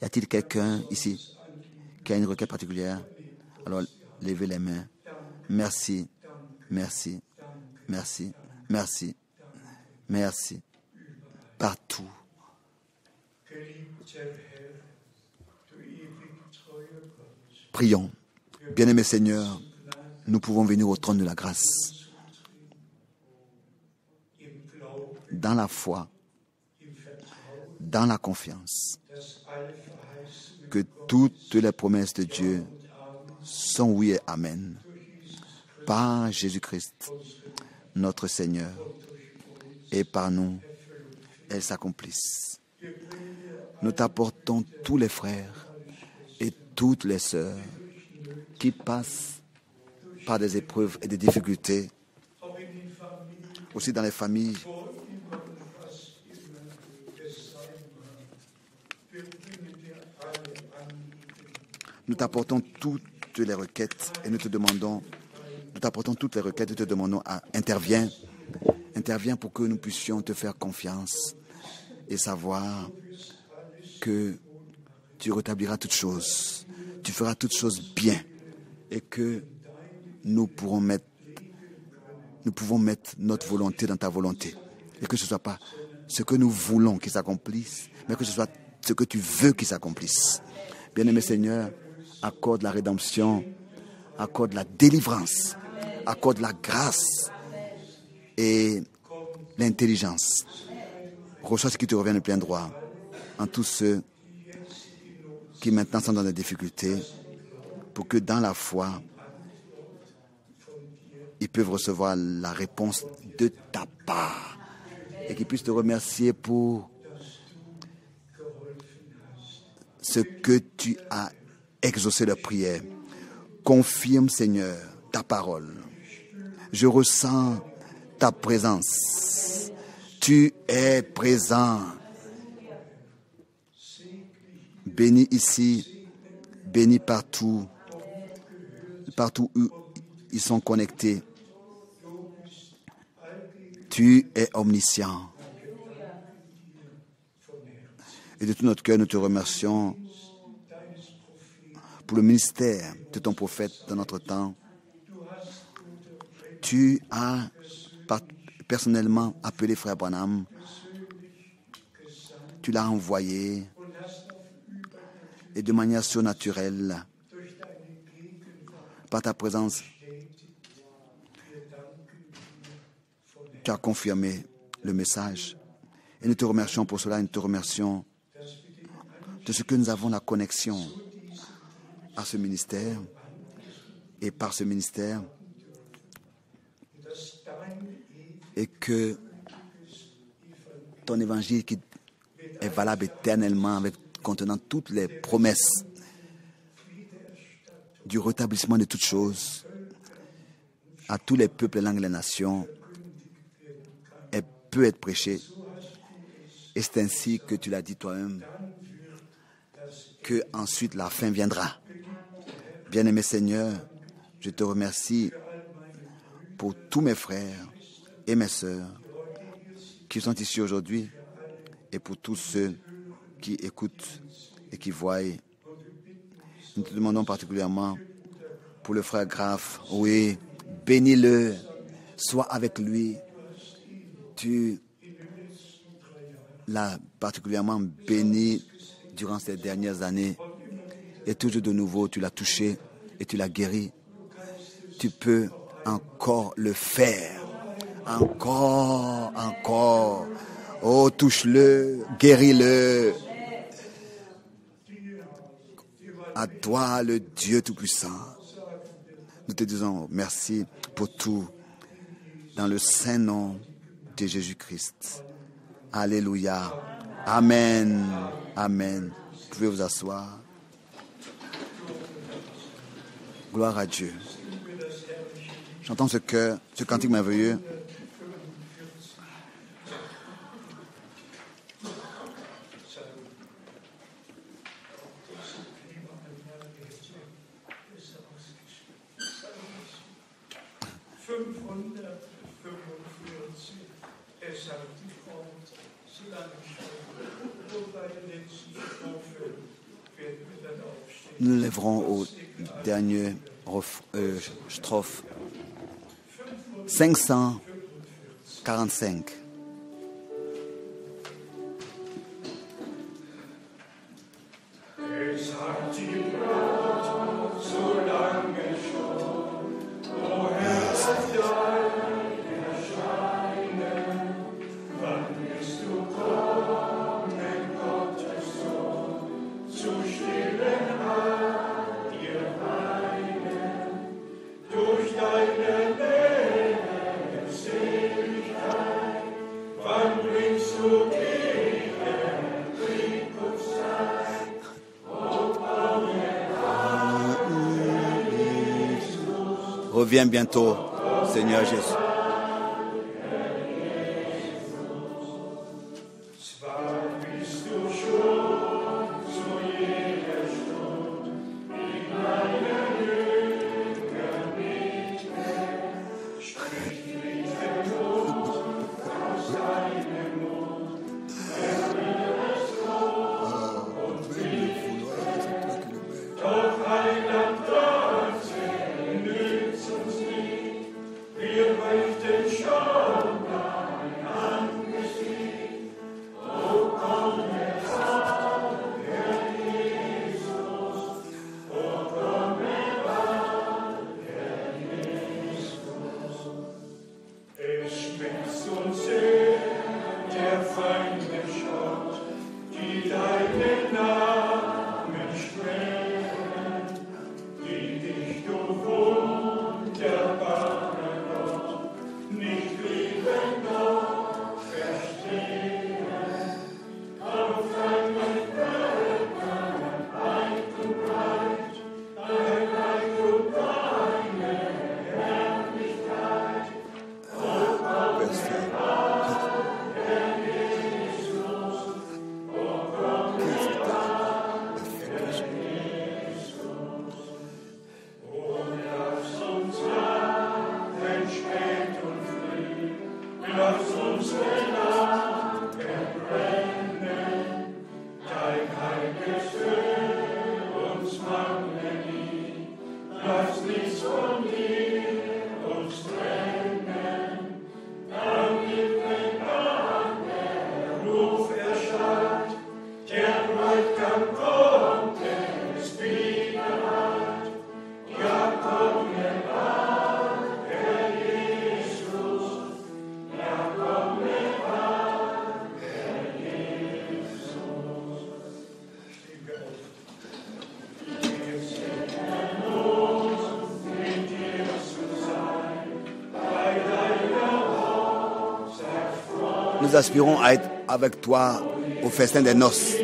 Y a-t-il quelqu'un ici qui a une requête particulière? Alors, levez les mains. Merci, merci, merci, merci, merci. Partout. Prions. Bien-aimé Seigneur, nous pouvons venir au trône de la grâce. Dans la foi, dans la confiance, que toutes les promesses de Dieu sont oui et amen. Par Jésus-Christ, notre Seigneur, et par nous, elles s'accomplissent. Nous t'apportons tous les frères et toutes les sœurs qui passent par des épreuves et des difficultés, aussi dans les familles. Nous t'apportons toutes les requêtes et nous t'apportons toutes les requêtes et te demandons interviens pour que nous puissions te faire confiance et savoir que tu rétabliras toutes choses, tu feras toutes choses bien et que nous pouvons mettre notre volonté dans ta volonté et que ce ne soit pas ce que nous voulons qu'il s'accomplisse, mais que ce soit ce que tu veux qu'il s'accomplisse. Bien-aimé Seigneur, accorde la rédemption, accorde la délivrance, accorde la grâce et l'intelligence. Reçois ce qui te revient de plein droit en tous ceux qui maintenant sont dans des difficultés, pour que dans la foi, ils peuvent recevoir la réponse de ta part et qu'ils puissent te remercier pour ce que tu as exaucé leur prière. Confirme, Seigneur, ta parole. Je ressens ta présence. Tu es présent. Bénis ici, bénis partout où ils sont connectés. Tu es omniscient. Et de tout notre cœur, nous te remercions pour le ministère de ton prophète dans notre temps. Tu as personnellement appelé Frère Branham. Tu l'as envoyé et de manière surnaturelle, par ta présence, tu as confirmé le message. Et nous te remercions pour cela, nous te remercions de ce que nous avons la connexion à ce ministère et par ce ministère, et que ton évangile qui est valable éternellement, contenant toutes les promesses du rétablissement de toutes choses à tous les peuples, les langues et les nations, elle peut être prêchée. Et c'est ainsi que tu l'as dit toi-même, que ensuite la fin viendra. Bien-aimé Seigneur, je te remercie pour tous mes frères et mes sœurs, qui sont ici aujourd'hui et pour tous ceux qui écoutent et qui voient. Nous te demandons particulièrement pour le frère Graff. Oui, bénis-le, sois avec lui. Tu l'as particulièrement béni durant ces dernières années et toujours de nouveau tu l'as touché et tu l'as guéri. Tu peux encore le faire. Encore. Oh, touche-le, guéris-le. À toi, le Dieu Tout-Puissant. Nous te disons merci pour tout. Dans le saint nom de Jésus-Christ. Alléluia. Amen. Amen. Vous pouvez vous asseoir. Gloire à Dieu. Chantons ce cantique merveilleux. Nous lèverons au dernier strophe 545. Reviens bientôt, Seigneur Jésus. Nous aspirons à être avec toi au festin des noces.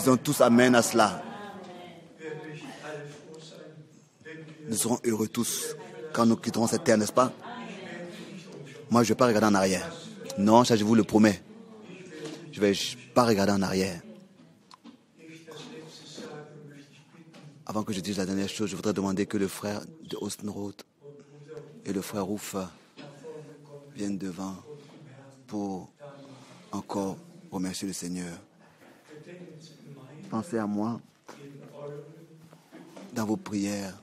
Disons tous Amen à cela. Nous serons heureux tous quand nous quitterons cette terre, n'est-ce pas? Moi, je ne vais pas regarder en arrière. Non, ça je vous le promets. Je ne vais pas regarder en arrière. Avant que je dise la dernière chose, je voudrais demander que le frère de Ostenroth et le frère Rouf viennent devant pour encore remercier le Seigneur. Pensez à moi dans vos prières.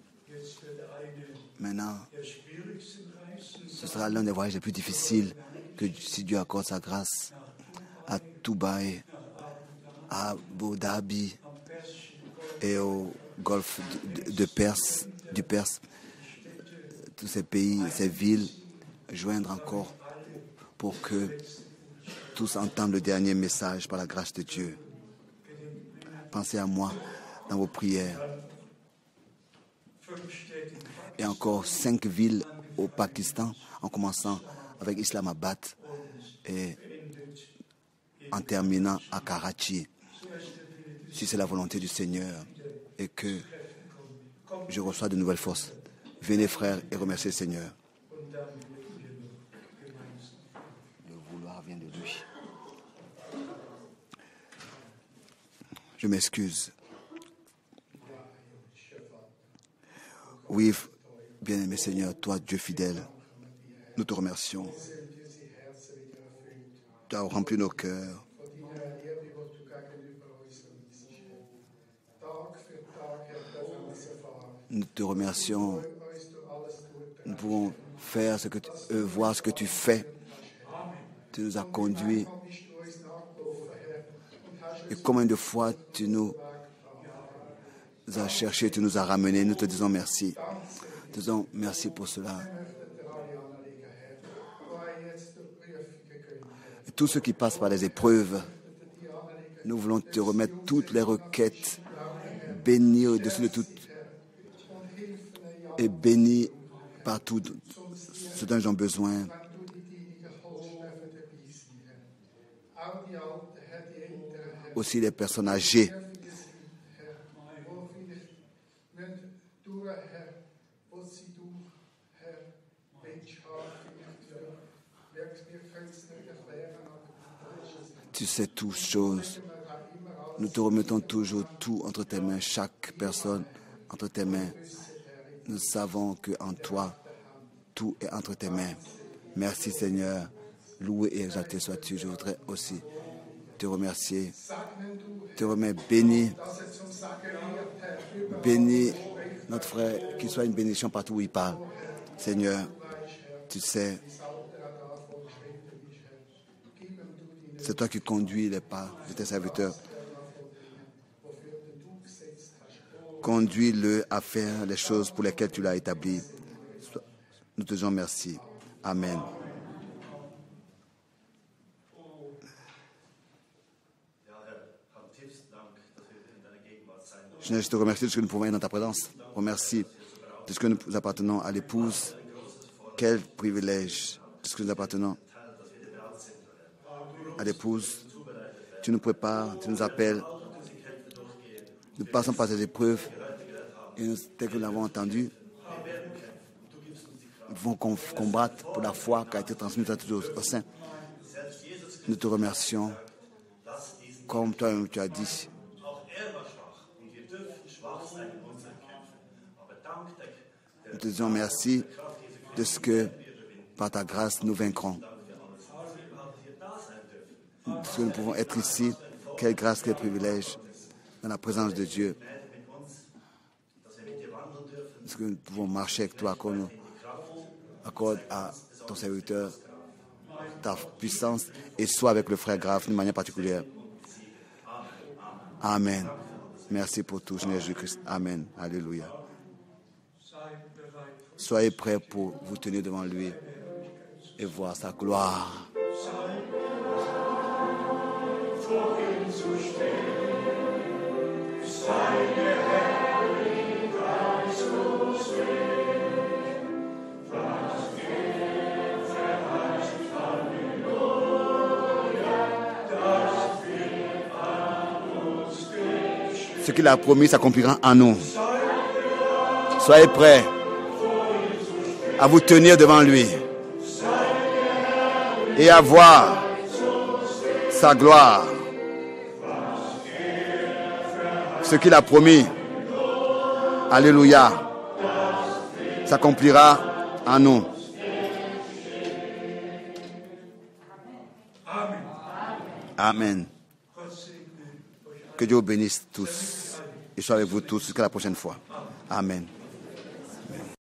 Maintenant, ce sera l'un des voyages les plus difficiles que si Dieu accorde sa grâce à Dubaï, à Abu Dhabi et au golfe du Perse, tous ces pays, ces villes, joindre encore pour que tous entendent le dernier message par la grâce de Dieu. Pensez à moi dans vos prières. Et encore 5 villes au Pakistan, en commençant avec Islamabad et en terminant à Karachi. Si c'est la volonté du Seigneur et que je reçois de nouvelles forces, venez frères et remerciez le Seigneur. Le vouloir vient de lui. Je m'excuse. Oui, bien-aimé Seigneur, toi, Dieu fidèle, nous te remercions. Tu as rempli nos cœurs. Nous te remercions. Nous pouvons faire voir ce que tu fais. Tu nous as conduits. Et combien de fois tu nous as cherchés, tu nous as ramenés. Nous te disons merci. Nous te disons merci pour cela. Et tous ceux qui passent par les épreuves, nous voulons te remettre toutes les requêtes, bénis au-dessus de tout et bénis partout ce dont ils ont besoin. Aussi les personnes âgées. Tu sais toutes choses. Nous te remettons toujours tout entre tes mains, chaque personne entre tes mains. Nous savons qu'en toi, tout est entre tes mains. Merci Seigneur. Loué et exalté sois-tu. Je voudrais aussi te remercier. Te remercier. Bénis notre frère, qu'il soit une bénédiction partout où il parle. Seigneur, tu sais, c'est toi qui conduis les pas de tes serviteurs. Conduis-le à faire les choses pour lesquelles tu l'as établi. Nous te disons merci. Amen. Je te remercie de ce que nous pouvons être dans ta présence. Remercie de ce que nous appartenons à l'épouse. Quel privilège de ce que nous appartenons à l'épouse. Tu nous prépares, tu nous appelles. Nous passons par ces épreuves et dès que nous l'avons entendu, nous pouvons combattre pour la foi qui a été transmise à tous au sein. Nous te remercions comme toi-même tu as dit. Nous te disons merci de ce que par ta grâce nous vaincrons. De ce que nous pouvons être ici. Quelle grâce, quel privilège dans la présence de Dieu. De ce que nous pouvons marcher avec toi, qu'on nous accorde à ton serviteur ta puissance et soit avec le frère Graf d'une manière particulière. Amen. Merci pour tout, Seigneur Jésus-Christ. Amen. Alléluia. Soyez prêts pour vous tenir devant lui et voir sa gloire. Das wird an uns Ce qu'il a promis s'accomplira en nous. Soyez prêts à vous tenir devant lui et à voir sa gloire. Ce qu'il a promis, alléluia, s'accomplira en nous. Amen. Que Dieu vous bénisse tous et soit avec vous tous jusqu'à la prochaine fois. Amen.